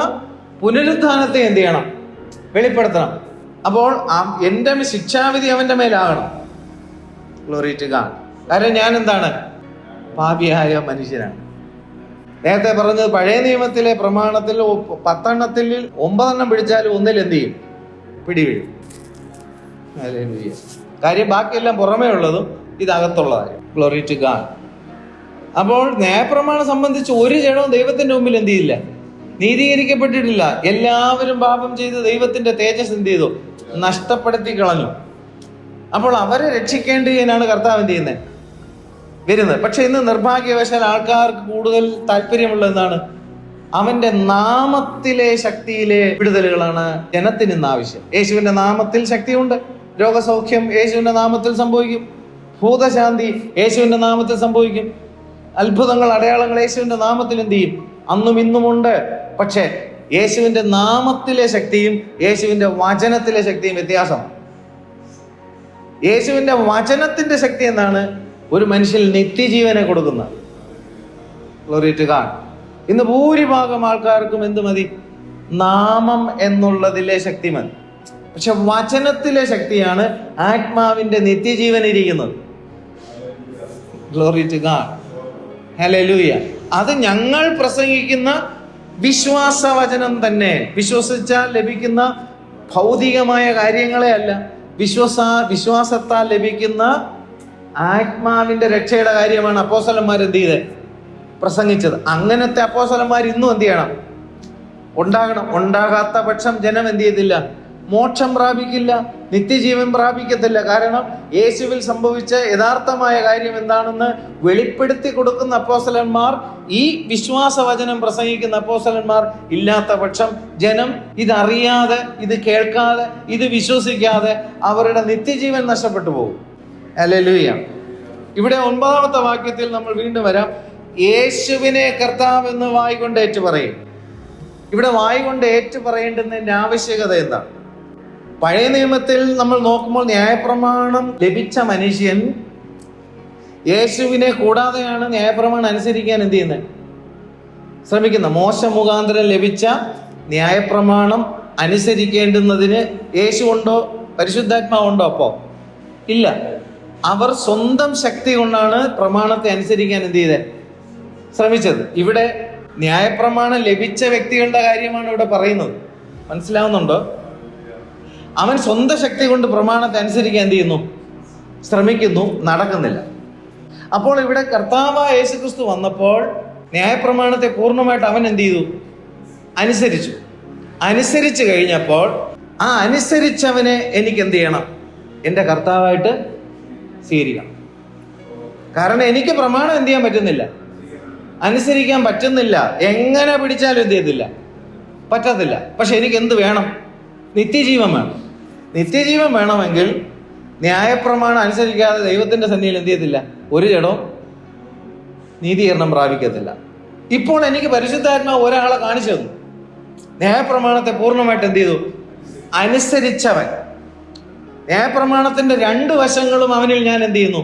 പുനരുദ്ധാനത്തെ എന്ത് ചെയ്യണം? വെളിപ്പെടുത്തണം. അപ്പോൾ എൻ്റെ ശിക്ഷാവിധി അവന്റെ മേലാകണം. Glory to God. കാരണം ഞാൻ എന്താണ്? പാപിയായ മനുഷ്യനാണ്. നേരത്തെ പറഞ്ഞത് പഴയ നിയമത്തിലെ പ്രമാണത്തിൽ 10 എണ്ണത്തിൽ 9 എണ്ണം പിടിച്ചാലും 1-ൽ എന്ത് ചെയ്യും? പിടിവീഴും. കാര്യം ബാക്കിയെല്ലാം പുറമേ ഉള്ളതും ഇതകത്തുള്ളതായി. Glory to God. അപ്പോൾ ന്യായപ്രമാണം സംബന്ധിച്ച് ഒരു ജഡവും ദൈവത്തിന്റെ മുമ്പിൽ എന്ത് ചെയ്യില്ല? നീതീകരിക്കപ്പെട്ടിട്ടില്ല. എല്ലാവരും പാപം ചെയ്ത് ദൈവത്തിന്റെ തേജസ് എന്ത് ചെയ്തു? നഷ്ടപ്പെടുത്തി കളഞ്ഞു. അപ്പോൾ അവരെ രക്ഷിക്കേണ്ടതിനാണ് കർത്താവ് എന്ത് ചെയ്യുന്നത്? വരുന്നത്. പക്ഷെ ഇന്ന് നിർഭാഗ്യവശാൽ ആൾക്കാർക്ക് കൂടുതൽ താല്പര്യമുള്ള എന്താണ്? അവന്റെ നാമത്തിലെ ശക്തിയിലെ വിടുതലുകളാണ് ജനത്തിന് ഇന്ന് ആവശ്യം. യേശുവിന്റെ നാമത്തിൽ ശക്തിയുണ്ട്. രോഗസൗഖ്യം യേശുവിന്റെ നാമത്തിൽ സംഭവിക്കും. ഭൂതശാന്തി യേശുവിന്റെ നാമത്തിൽ സംഭവിക്കും. അത്ഭുതങ്ങൾ, അടയാളങ്ങൾ യേശുവിന്റെ നാമത്തിൽ എന്ത് ചെയ്യും? അന്നും ഇന്നുമുണ്ട്. പക്ഷെ യേശുവിന്റെ നാമത്തിലെ ശക്തിയും യേശുവിന്റെ വചനത്തിലെ ശക്തിയും വ്യത്യാസം. യേശുവിന്റെ വചനത്തിന്റെ ശക്തി എന്താണ്? ഒരു മനുഷ്യന് നിത്യജീവനെ കൊടുക്കുന്ന. Glory to God. ഇന്ന് ഭൂരിഭാഗം ആൾക്കാർക്കും എന്ത് മതി? നാമം എന്നുള്ളതിലെ ശക്തി മതി. പക്ഷെ വചനത്തിലെ ശക്തിയാണ് ആത്മാവിന്റെ നിത്യജീവൻ ഇരിക്കുന്നത്. Glory to God. ഹല്ലേലൂയ. അത് ഞങ്ങൾ പ്രസംഗിക്കുന്ന വിശ്വാസവചനം തന്നെ. വിശ്വസിച്ചാൽ ലഭിക്കുന്ന ഭൗതികമായ കാര്യങ്ങളെ അല്ല, വിശ്വാസത്താൽ ലഭിക്കുന്ന ആത്മാവിന്റെ രക്ഷയുടെ കാര്യമാണ് അപ്പോസ്തലന്മാർ എന്ത് ചെയ്തത്? പ്രസംഗിച്ചത്. അങ്ങനത്തെ അപ്പോസ്തലന്മാർ ഇന്നും എന്ത് ചെയ്യണം? ഉണ്ടാകണം. ഉണ്ടാകാത്ത പക്ഷം ജനം എന്ത് ചെയ്തില്ല? മോക്ഷം പ്രാപിക്കില്ല, നിത്യജീവൻ പ്രാപിക്കത്തില്ല. കാരണം യേശുവിൽ സംഭവിച്ച യഥാർത്ഥമായ കാര്യം എന്താണെന്ന് വെളിപ്പെടുത്തി കൊടുക്കുന്ന അപ്പോസ്തലന്മാർ, ഈ വിശ്വാസവചനം പ്രസംഗിക്കുന്ന അപ്പോസ്തലന്മാർ ഇല്ലാത്ത പക്ഷം ജനം ഇതറിയാതെ, ഇത് കേൾക്കാതെ, ഇത് വിശ്വസിക്കാതെ അവരുടെ നിത്യജീവൻ നഷ്ടപ്പെട്ടു പോകും. ഹല്ലേലൂയ. ഇവിടെ 9-ാമത്തെ വാക്യത്തിൽ നമ്മൾ വീണ്ടും വരാം. യേശുവിനെ കർത്താവ് എന്ന് വായ്കൊണ്ട് ഏറ്റു പറയും. ഇവിടെ വായ്കൊണ്ട് ഏറ്റു പറയേണ്ടുന്നതിന്റെ ആവശ്യകത എന്താണ്? പഴയ നിയമത്തിൽ നമ്മൾ നോക്കുമ്പോൾ ന്യായപ്രമാണം ലഭിച്ച മനുഷ്യൻ യേശുവിനെ കൂടാതെയാണ് ന്യായപ്രമാണം അനുസരിക്കാൻ എന്ത് ചെയ്യുന്നത്? ശ്രമിക്കുന്നത്. മോശ മുഖാന്തരം ലഭിച്ച ന്യായപ്രമാണം അനുസരിക്കേണ്ടുന്നതിന് യേശു ഉണ്ടോ? പരിശുദ്ധാത്മാവുണ്ടോ? അപ്പോ ഇല്ല. അവർ സ്വന്തം ശക്തി കൊണ്ടാണ് പ്രമാണത്തെ അനുസരിക്കാൻ എന്ത് ചെയ്തത്? ശ്രമിച്ചത്. ഇവിടെ ന്യായപ്രമാണം ലഭിച്ച വ്യക്തികളുടെ കാര്യമാണ് ഇവിടെ പറയുന്നത്. മനസ്സിലാവുന്നുണ്ടോ? അവൻ സ്വന്തം ശക്തി കൊണ്ട് പ്രമാണത്തെ അനുസരിക്കാൻ എന്ത് ചെയ്യുന്നു? ശ്രമിക്കുന്നു, നടക്കുന്നില്ല. അപ്പോൾ ഇവിടെ കർത്താവായ യേശുക്രിസ്തു വന്നപ്പോൾ ന്യായപ്രമാണത്തെ പൂർണ്ണമായിട്ട് അവൻ എന്ത് ചെയ്തു? അനുസരിച്ചു. അനുസരിച്ചു കഴിഞ്ഞപ്പോൾ ആ അനുസരിച്ചവനെ എനിക്ക് എന്ത് ചെയ്യണം? എൻ്റെ കർത്താവായിട്ട് സ്വീകരിക്കണം. കാരണം എനിക്ക് പ്രമാണം എന്ത് ചെയ്യാൻ പറ്റുന്നില്ല, അനുസരിക്കാൻ പറ്റുന്നില്ല. എങ്ങനെ പിടിച്ചാലും എന്ത് ചെയ്യത്തില്ല, പറ്റത്തില്ല. പക്ഷെ എനിക്ക് എന്ത് വേണം? നിത്യജീവൻ വേണം. നിത്യജീവൻ വേണമെങ്കിൽ ന്യായപ്രമാണം അനുസരിക്കാതെ ദൈവത്തിന്റെ സന്നിധിയിൽ എന്ത് ചെയ്യത്തില്ല? ഒരു ജഡവും നീതീകരണം പ്രാപിക്കത്തില്ല. ഇപ്പോൾ എനിക്ക് പരിശുദ്ധാത്മാവ് ഒരാളെ കാണിച്ചു തന്നു. ന്യായപ്രമാണത്തെ പൂർണ്ണമായിട്ട് എന്ത് ചെയ്തു? അനുസരിച്ചവൻ. ന്യായപ്രമാണത്തിന്റെ 2 വശങ്ങളും അവനിൽ ഞാൻ എന്ത് ചെയ്യുന്നു?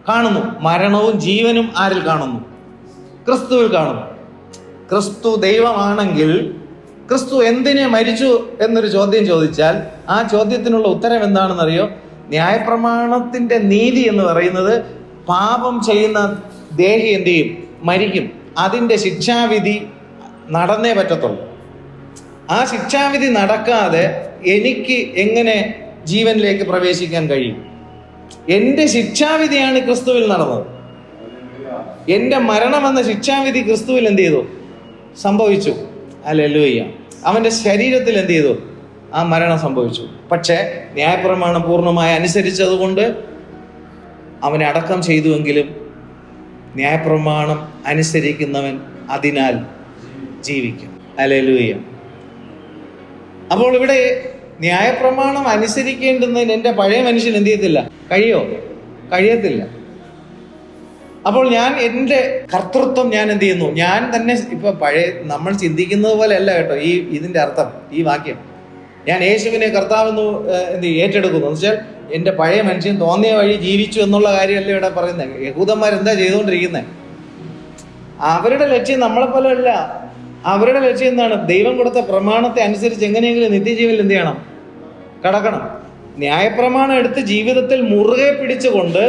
കാണുന്നു. മരണവും ജീവനും ആരിൽ കാണുന്നു? ക്രിസ്തുവിൽ കാണുന്നു. ക്രിസ്തു ദൈവമാണെങ്കിൽ ക്രിസ്തു എന്തിനെ മരിച്ചു എന്നൊരു ചോദ്യം ചോദിച്ചാൽ ആ ചോദ്യത്തിനുള്ള ഉത്തരം എന്താണെന്നറിയോ? ന്യായപ്രമാണത്തിന്റെ നീതി എന്ന് പറയുന്നത് പാപം ചെയ്യുന്ന ദേഹി എന്ത് ചെയ്യും? മരിക്കും. അതിൻ്റെ ശിക്ഷാവിധി നടന്നേ പറ്റത്തുള്ളൂ. ആ ശിക്ഷാവിധി നടക്കാതെ എനിക്ക് എങ്ങനെ ജീവനിലേക്ക് പ്രവേശിക്കാൻ കഴിയും? എൻ്റെ ശിക്ഷാവിധിയാണ് ക്രിസ്തുവിൽ നടന്നത്. എൻ്റെ മരണമെന്ന ശിക്ഷാവിധി ക്രിസ്തുവിൽ എന്ത് ചെയ്തു? സംഭവിച്ചു. ഹല്ലേലൂയ. അവൻ്റെ ശരീരത്തിൽ എന്ത് ചെയ്തു? ആ മരണം സംഭവിച്ചു. പക്ഷേ ന്യായപ്രമാണം പൂർണ്ണമായി അനുസരിച്ചതുകൊണ്ട് അവനെ അടക്കം ചെയ്തുവെങ്കിലും ന്യായപ്രമാണം അനുസരിക്കുന്നവൻ അതിനാൽ ജീവിക്കും. ഹല്ലേലൂയ. അപ്പോൾ ഇവിടെ ന്യായപ്രമാണം അനുസരിക്കേണ്ടുന്നതിന് എൻ്റെ പഴയ മനുഷ്യൻ എന്ത് ചെയ്യത്തില്ല? കഴിയത്തില്ല. അപ്പോൾ ഞാൻ എൻ്റെ കർത്തൃത്വം ഞാൻ എന്ത് ചെയ്യുന്നു? ഞാൻ തന്നെ ഇപ്പൊ നമ്മൾ ചിന്തിക്കുന്നത് പോലെ അല്ല കേട്ടോ ഇതിന്റെ അർത്ഥം, ഈ വാക്യം. ഞാൻ യേശുവിനെ കർത്താവെന്ന് ഏറ്റെടുക്കുന്നു എന്ന് വെച്ചാൽ എൻ്റെ പഴയ മനുഷ്യൻ തോന്നിയ വഴി ജീവിച്ചു എന്നുള്ള കാര്യമല്ല ഇവിടെ പറയുന്നത്. യഹൂദന്മാരെന്താ ചെയ്തുകൊണ്ടിരിക്കുന്നത്? അവരുടെ ലക്ഷ്യം നമ്മളെപ്പോലെ അല്ല. അവരുടെ ലക്ഷ്യം എന്താണ്? ദൈവം കൊടുത്ത പ്രമാണത്തെ അനുസരിച്ച് എങ്ങനെയെങ്കിലും നിത്യജീവനിൽ എന്ത് ചെയ്യണം? കടക്കണം. ന്യായപ്രമാണം എടുത്ത് ജീവിതത്തിൽ മുറുകെ പിടിച്ചുകൊണ്ട്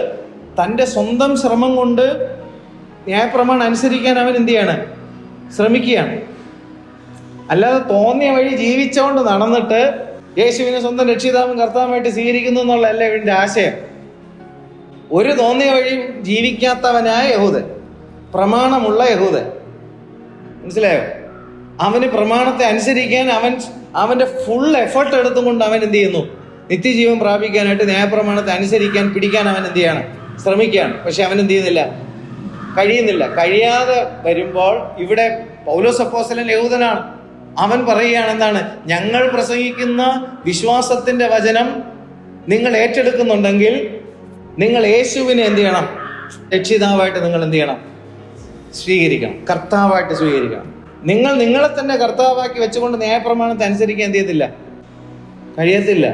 തൻ്റെ സ്വന്തം ശ്രമം കൊണ്ട് ന്യായപ്രമാണം അനുസരിക്കാൻ അവൻ എന്ത് ചെയ്യാണ്? ശ്രമിക്കുകയാണ്. അല്ലാതെ തോന്നിയ വഴി ജീവിച്ചുകൊണ്ട് നടന്നിട്ട് യേശുവിനെ സ്വന്തം രക്ഷിതാവും കർത്താവുമായിട്ട് സ്വീകരിക്കുന്നു എന്നുള്ളതല്ല ഇവന്റെ ആശയം. ഒരു തോന്നിയ വഴി ജീവിക്കാത്തവനായ യഹൂദൻ, പ്രമാണമുള്ള യഹൂദൻ, മനസ്സിലായോ? അവന് പ്രമാണത്തെ അനുസരിക്കാൻ അവന്റെ ഫുൾ എഫർട്ട് എടുത്തുകൊണ്ട് അവൻ എന്ത് ചെയ്യുന്നു? നിത്യജീവൻ പ്രാപിക്കാനായിട്ട് ന്യായപ്രമാണത്തെ അനുസരിക്കാൻ പിടിക്കാൻ അവൻ എന്ത് ചെയ്യാണ്? ശ്രമിക്കുകയാണ്. പക്ഷെ അവൻ എന്ത് ചെയ്യുന്നില്ല? കഴിയുന്നില്ല. കഴിയാതെ വരുമ്പോൾ ഇവിടെ പൗലോസ് അപ്പോസ്തലൻ യഹൂദനാണ്. അവൻ പറയുകയാണ് എന്താണ്? ഞങ്ങൾ പ്രസംഗിക്കുന്ന വിശ്വാസത്തിന്റെ വചനം നിങ്ങൾ ഏറ്റെടുക്കുന്നുണ്ടെങ്കിൽ നിങ്ങൾ യേശുവിനെ എന്ത് ചെയ്യണം? രക്ഷിതാവായിട്ട് നിങ്ങൾ എന്ത് ചെയ്യണം? സ്വീകരിക്കണം. കർത്താവായിട്ട് സ്വീകരിക്കണം. നിങ്ങൾ നിങ്ങളെ തന്നെ കർത്താവാക്കി വെച്ചുകൊണ്ട് ന്യായപ്രമാണത്തെ അനുസരിക്കാൻ എന്ത് ചെയ്യത്തില്ല? കഴിയത്തില്ല.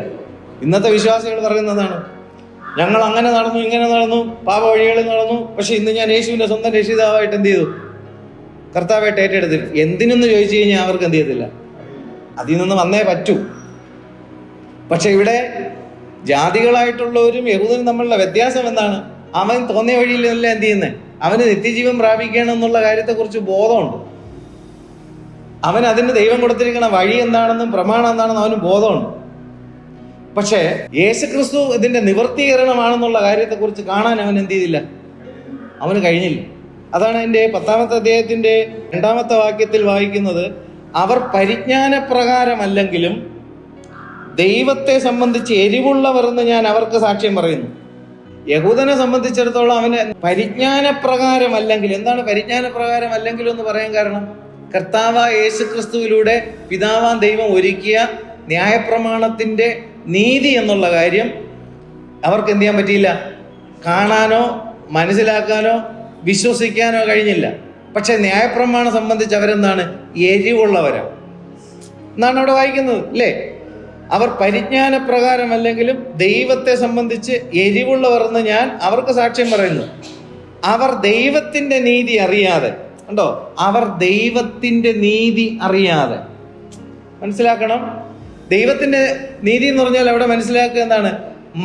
ഇന്നത്തെ വിശ്വാസികൾ പറയുന്നതാണ്, ഞങ്ങൾ അങ്ങനെ നടന്നു, ഇങ്ങനെ നടന്നു, പാപ വഴികളിൽ നടന്നു, പക്ഷെ ഇന്ന് ഞാൻ യേശുവിന്റെ സ്വന്തം രക്ഷിതാവായിട്ട് എന്ത് ചെയ്തു? കർത്താവായിട്ട് ഏറ്റെടുത്തില്ല. എന്തിനെന്ന് ചോദിച്ചു കഴിഞ്ഞാൽ അവർക്ക് എന്ത് ചെയ്യത്തില്ല? അതിൽ നിന്ന് വന്നേ പറ്റൂ. പക്ഷെ ഇവിടെ ജാതികളായിട്ടുള്ളവരും യഹൂദനും തമ്മിലുള്ള വ്യത്യാസം എന്താണ്? അവൻ തോന്നിയ വഴിയിലല്ല എന്ത് ചെയ്യുന്നത്? അവന് നിത്യജീവൻ പ്രാപിക്കണം എന്നുള്ള കാര്യത്തെക്കുറിച്ച് ബോധമുണ്ട്. അവൻ അതിന് ദൈവം കൊടുത്തിരിക്കുന്ന വഴി എന്താണെന്നും പ്രമാണം എന്താണെന്നും അവന് ബോധമുണ്ട്. പക്ഷേ യേശുക്രിസ്തു ഇതിന്റെ നിവർത്തീകരണമാണെന്നുള്ള കാര്യത്തെക്കുറിച്ച് കാണാൻ അവൻ എന്ത് ചെയ്തില്ല? അവന് കഴിഞ്ഞില്ല. അതാണ് എൻ്റെ 10-ാമത്തെ അധ്യായത്തിന്റെ 2-ാമത്തെ വാക്യത്തിൽ വായിക്കുന്നത്. അവർ പരിജ്ഞാനപ്രകാരമല്ലെങ്കിലും ദൈവത്തെ സംബന്ധിച്ച് എരിവുള്ളവർ എന്ന് ഞാൻ അവർക്ക് സാക്ഷ്യം പറയുന്നു. യഹൂദനെ സംബന്ധിച്ചിടത്തോളം അവന് പരിജ്ഞാനപ്രകാരമല്ലെങ്കിൽ, എന്താണ് പരിജ്ഞാനപ്രകാരമല്ലെങ്കിലും എന്ന് പറയാൻ കാരണം? കർത്താവായ യേശുക്രിസ്തുവിലൂടെ പിതാവാൻ ദൈവം ഒരുക്കിയ ന്യായപ്രമാണത്തിന്റെ നീതി എന്നുള്ള കാര്യം അവർക്ക് എന്ത് ചെയ്യാൻ പറ്റിയില്ല? കാണാനോ മനസ്സിലാക്കാനോ വിശ്വസിക്കാനോ കഴിഞ്ഞില്ല. പക്ഷെ ന്യായപ്രമാണം സംബന്ധിച്ച് അവരെന്താണ്? എരിവുള്ളവരാണ് എന്നാണ് അവിടെ വായിക്കുന്നത്, അല്ലേ? അവർ പരിജ്ഞാനപ്രകാരമല്ലെങ്കിലും ദൈവത്തെ സംബന്ധിച്ച് എരിവുള്ളവർ എന്ന് ഞാൻ അവർക്ക് സാക്ഷ്യം പറയുന്നു. അവർ ദൈവത്തിന്റെ നീതി അറിയാതെ, കണ്ടോ? അവർ ദൈവത്തിന്റെ നീതി അറിയാതെ. മനസ്സിലാക്കണം, ദൈവത്തിന്റെ നീതി എന്ന് പറഞ്ഞാൽ അവിടെ മനസ്സിലാക്കുക എന്താണ്?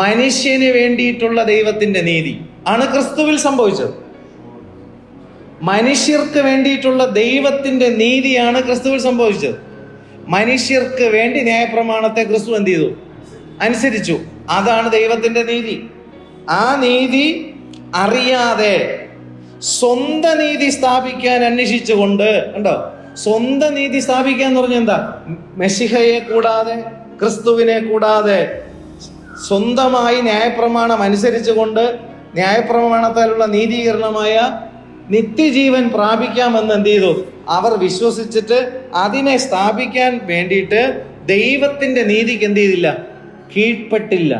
മനുഷ്യന് വേണ്ടിയിട്ടുള്ള ദൈവത്തിന്റെ നീതി ആണ് ക്രിസ്തുവിൽ സംഭവിച്ചത്. മനുഷ്യർക്ക് വേണ്ടിയിട്ടുള്ള ദൈവത്തിന്റെ നീതിയാണ് ക്രിസ്തുവിൽ സംഭവിച്ചത്. മനുഷ്യർക്ക് വേണ്ടി ന്യായപ്രമാണത്തെ ക്രിസ്തു എന്ത് ചെയ്തു? അനുസരിച്ചു. അതാണ് ദൈവത്തിന്റെ നീതി. ആ നീതി അറിയാതെ സ്വന്തം നീതി സ്ഥാപിക്കാൻ അന്വേഷിച്ചുകൊണ്ട്, കണ്ടോ? സ്വന്തം നീതി സ്ഥാപിക്കുക എന്ന് പറഞ്ഞാൽ എന്താ? മെശിഹയെ കൂടാതെ, ക്രിസ്തുവിനെ കൂടാതെ സ്വന്തമായി ന്യായപ്രമാണം അനുസരിച്ചുകൊണ്ട് ന്യായപ്രമാണത്താലുള്ള നീതീകരണമായ നിത്യജീവൻ പ്രാപിക്കാമെന്ന് എന്ത് ചെയ്തു? അവർ വിശ്വസിച്ചിട്ട് അതിനെ സ്ഥാപിക്കാൻ വേണ്ടിയിട്ട് ദൈവത്തിന്റെ നീതിക്ക് എന്ത് ചെയ്തില്ല? കീഴ്പ്പെട്ടില്ല.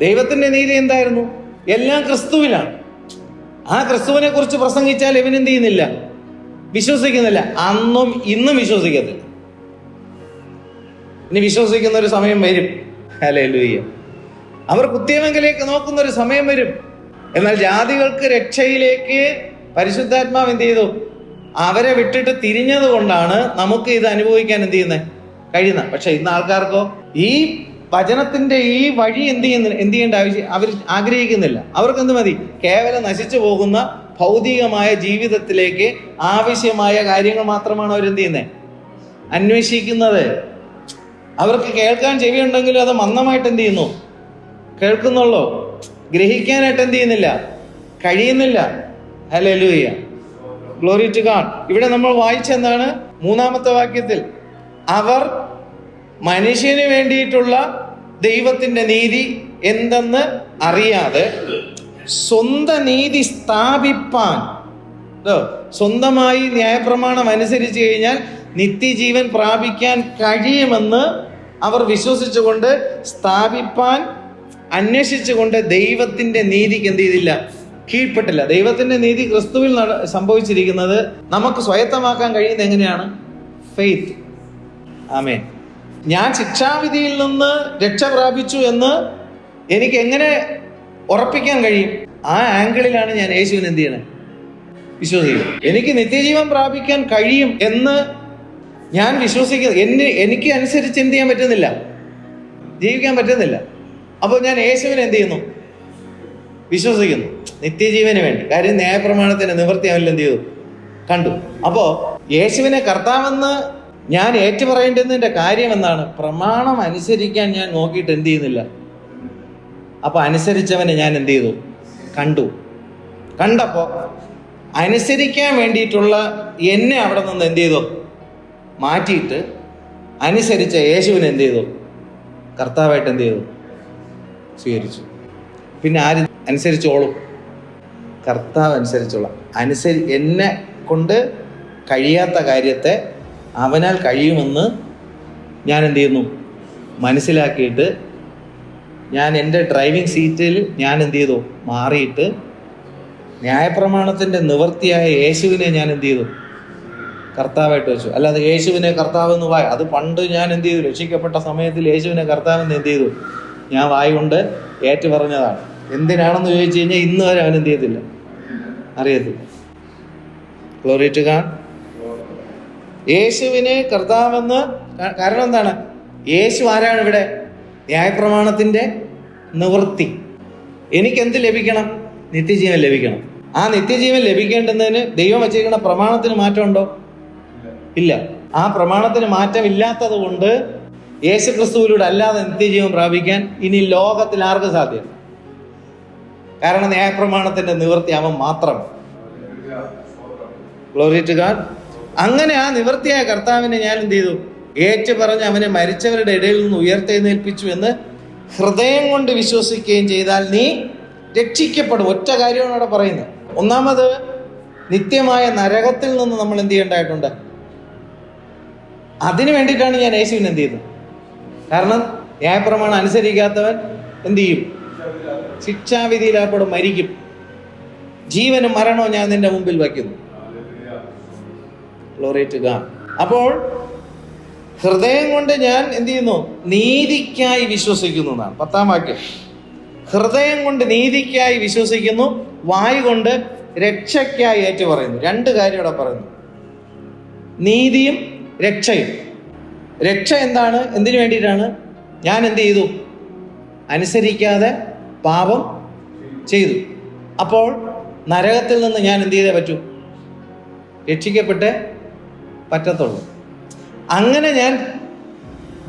ദൈവത്തിന്റെ നീതി എന്തായിരുന്നു? എല്ലാം ക്രിസ്തുവിലാണ്. ആ ക്രിസ്തുവിനെ കുറിച്ച് പ്രസംഗിച്ചാൽ ഇവനെന്ത് ചെയ്യുന്നില്ല? വിശ്വസിക്കുന്നില്ല. അന്നും ഇന്നും വിശ്വസിക്കത്തില്ല. ഇനി വിശ്വസിക്കുന്ന ഒരു സമയം വരും. ഹല്ലേലൂയ. അവർ കുത്തിയമെങ്കിലേക്ക് നോക്കുന്ന ഒരു സമയം വരും. എന്നാൽ ജാതികൾക്ക് രക്ഷയിലേക്ക് പരിശുദ്ധാത്മാവ് എന്ത് ചെയ്തു? അവരെ വിട്ടിട്ട് തിരിഞ്ഞത് കൊണ്ടാണ് നമുക്ക് ഇത് അനുഭവിക്കാൻ എന്ത് ചെയ്യുന്നത്? കഴിയുന്നത്. പക്ഷെ ഇന്ന് ആൾക്കാർക്കോ ഈ വചനത്തിന്റെ ഈ വഴി എന്ത് ചെയ്യേണ്ട ആവശ്യം അവർ ആഗ്രഹിക്കുന്നില്ല. അവർക്ക് എന്ത് മതി? കേവലം നശിച്ചു പോകുന്ന ഭൗതികമായ ജീവിതത്തിലേക്ക് ആവശ്യമായ കാര്യങ്ങൾ മാത്രമാണ് അവരെന്ത് ചെയ്യുന്നത്? അന്വേഷിക്കുന്നത്. അവർക്ക് കേൾക്കാൻ ചെവിയുണ്ടെങ്കിലും അത് മന്ദമായിട്ട് എന്ത് ചെയ്യുന്നു? കേൾക്കുന്നുള്ളൂ. ഗ്രഹിക്കാനായിട്ട് എന്ത് ചെയ്യുന്നില്ല? കഴിയുന്നില്ല. Hallelujah, glory to God. ഇവിടെ നമ്മൾ വായിച്ചെന്താണ്? 3-ാമത്തെ വാക്യത്തിൽ അവർ മനുഷ്യന് വേണ്ടിയിട്ടുള്ള ദൈവത്തിൻ്റെ നീതി എന്തെന്ന് അറിയാതെ സ്വന്തം നീതി സ്ഥാപിപ്പാൻ, സ്വന്തമായി ന്യായപ്രമാണം അനുസരിച്ച് കഴിഞ്ഞാൽ നിത്യജീവൻ പ്രാപിക്കാൻ കഴിയുമെന്ന് അവർ വിശ്വസിച്ചുകൊണ്ട് സ്ഥാപിപ്പാൻ അന്വേഷിച്ചുകൊണ്ട് ദൈവത്തിൻ്റെ നീതിക്ക് എന്ത് ചെയ്തില്ല? കീഴ്പ്പെട്ടില്ല. ദൈവത്തിൻ്റെ നീതി ക്രിസ്തുവിൽ സംഭവിച്ചിരിക്കുന്നത് നമുക്ക് സ്വായത്തമാക്കാൻ കഴിയുന്നത് എങ്ങനെയാണ്? ഫെയ്ത്ത്. ആമേൻ. ഞാൻ ശിക്ഷാവിധിയിൽ നിന്ന് രക്ഷ പ്രാപിച്ചു എന്ന് എനിക്ക് എങ്ങനെ ഉറപ്പിക്കാൻ കഴിയും? ആ ആംഗിളിലാണ് ഞാൻ യേശുവിനെ എന്ത് ചെയ്യണേ? വിശ്വസിക്കുന്നത്. എനിക്ക് നിത്യജീവൻ പ്രാപിക്കാൻ കഴിയും എന്ന് ഞാൻ വിശ്വസിക്കുന്നത്. എനിക്ക് അനുസരിച്ച് എന്ത് ചെയ്യാൻ പറ്റുന്നില്ല, ജീവിക്കാൻ പറ്റുന്നില്ല. അപ്പോൾ ഞാൻ യേശുവിനെ എന്ത് ചെയ്യുന്നു? വിശ്വസിക്കുന്നു നിത്യജീവന് വേണ്ടി. കാര്യം ന്യായപ്രമാണത്തിന് നിവൃത്തി അവനിൽ എന്ത് ചെയ്തു? കണ്ടു. അപ്പോൾ യേശുവിനെ കർത്താവെന്ന് ഞാൻ ഏറ്റുപറയേണ്ടതിൻ്റെ കാര്യം എന്താണ്? പ്രമാണം അനുസരിക്കാൻ ഞാൻ നോക്കിയിട്ട് എന്ത് ചെയ്യുന്നില്ല. അപ്പോൾ അനുസരിച്ചവനെ ഞാൻ എന്ത് ചെയ്തു? കണ്ടു. കണ്ടപ്പോൾ അനുസരിക്കാൻ വേണ്ടിയിട്ടുള്ള എന്നെ അവിടെ നിന്ന് എന്ത് ചെയ്തു? മാറ്റിയിട്ട് അനുസരിച്ച യേശുവിനെ എന്ത് ചെയ്തു? കർത്താവായിട്ട് എന്ത് ചെയ്തു? സ്വീകരിച്ചു. പിന്നെ ആര് അനുസരിച്ചോളും? കർത്താവ് അനുസരിച്ചോളാം. എന്നെ കൊണ്ട് കഴിയാത്ത കാര്യത്തെ അവനാൽ കഴിയുമെന്ന് ഞാൻ എന്ത് ചെയ്യുന്നു? മനസ്സിലാക്കിയിട്ട് ഞാൻ എൻ്റെ ഡ്രൈവിംഗ് സീറ്റിൽ ഞാൻ എന്ത് ചെയ്തു? മാറിയിട്ട് ന്യായപ്രമാണത്തിൻ്റെ നിവൃത്തിയായ യേശുവിനെ ഞാൻ എന്ത് ചെയ്തു? കർത്താവായിട്ട് വെച്ചു. അല്ലാതെ യേശുവിനെ കർത്താവെന്ന് അത് പണ്ട് ഞാൻ എന്ത് ചെയ്തു? രക്ഷിക്കപ്പെട്ട സമയത്തിൽ യേശുവിനെ കർത്താവെന്ന് എന്ത് ചെയ്തു? ഞാൻ വായ കൊണ്ട് ഏറ്റു പറഞ്ഞതാണ്. എന്തിനാണെന്ന് ചോദിച്ചു കഴിഞ്ഞാൽ ഇന്ന് വരെ അവൻ എന്ത് ചെയ്തില്ല, അറിയത്തില്ല. Glory to God. യേശുവിനെ കർത്താവെന്ന്, കാരണം എന്താണ്? യേശു ആരാണ് ഇവിടെ? ന്യായപ്രമാണത്തിൻ്റെ നിവൃത്തി. എനിക്കെന്ത് ലഭിക്കണം? നിത്യജീവൻ ലഭിക്കണം. ആ നിത്യജീവൻ ലഭിക്കേണ്ടുന്നതിന് ദൈവം വച്ചിരിക്കുന്ന പ്രമാണത്തിന് മാറ്റമുണ്ടോ? ഇല്ല. ആ പ്രമാണത്തിന് മാറ്റം ഇല്ലാത്തത് കൊണ്ട് യേശു ക്രിസ്തുവിലൂടെ അല്ലാതെ നിത്യജീവൻ പ്രാപിക്കാൻ ഇനി ലോകത്തിൽ ആർക്കും സാധ്യമല്ല. കാരണം ന്യായപ്രമാണത്തിന്റെ നിവൃത്തി അവൻ മാത്രം. Glory to God. അങ്ങനെ ആ നിവൃത്തിയായ കർത്താവിനെ ഞാൻ എന്ത് ചെയ്തു? ഏറ്റു പറഞ്ഞ് അവനെ മരിച്ചവരുടെ ഇടയിൽ നിന്ന് ഉയർത്തെഴുന്നേൽപ്പിച്ചു എന്ന് ഹൃദയം കൊണ്ട് വിശ്വസിക്കുകയും ചെയ്താൽ നീ രക്ഷിക്കപ്പെടും. ഒറ്റ കാര്യമാണ് അവിടെ പറയുന്നത്. ഒന്നാമത്, നിത്യമായ നരകത്തിൽ നിന്ന് നമ്മൾ എന്ത് ചെയ്യേണ്ടതായിട്ടുണ്ട്. അതിനു വേണ്ടിയിട്ടാണ് ഞാൻ യേശുവിനെ എന്ത് ചെയ്തത്. കാരണം ന്യായപ്രമാണം അനുസരിക്കാത്തവൻ എന്ത് ചെയ്യും? ശിക്ഷാവിധിയിലാപ്പെടും, മരിക്കും. ജീവനും മരണവും ഞാൻ നിന്റെ മുമ്പിൽ വയ്ക്കുന്നു. Glory to God. അപ്പോൾ ഹൃദയം കൊണ്ട് ഞാൻ എന്ത് ചെയ്യുന്നു? നീതിക്കായി വിശ്വസിക്കുന്നു എന്നാണ് 10-ാം വാക്യം. ഹൃദയം കൊണ്ട് നീതിക്കായി വിശ്വസിക്കുന്നു, വായ് കൊണ്ട് രക്ഷയ്ക്കായി ഏറ്റു പറയുന്നു. രണ്ട് കാര്യം ഇവിടെ പറയുന്നു: നീതിയും രക്ഷയും. രക്ഷ എന്താണ്? എന്തിനു വേണ്ടിയിട്ടാണ്? ഞാൻ എന്ത് ചെയ്തു? അനുസരിക്കാതെ പാപം ചെയ്തു. അപ്പോൾ നരകത്തിൽ നിന്ന് ഞാൻ എന്ത് ചെയ്തേ പറ്റൂ? രക്ഷിക്കപ്പെട്ടേ പറ്റത്തുള്ളൂ. അങ്ങനെ ഞാൻ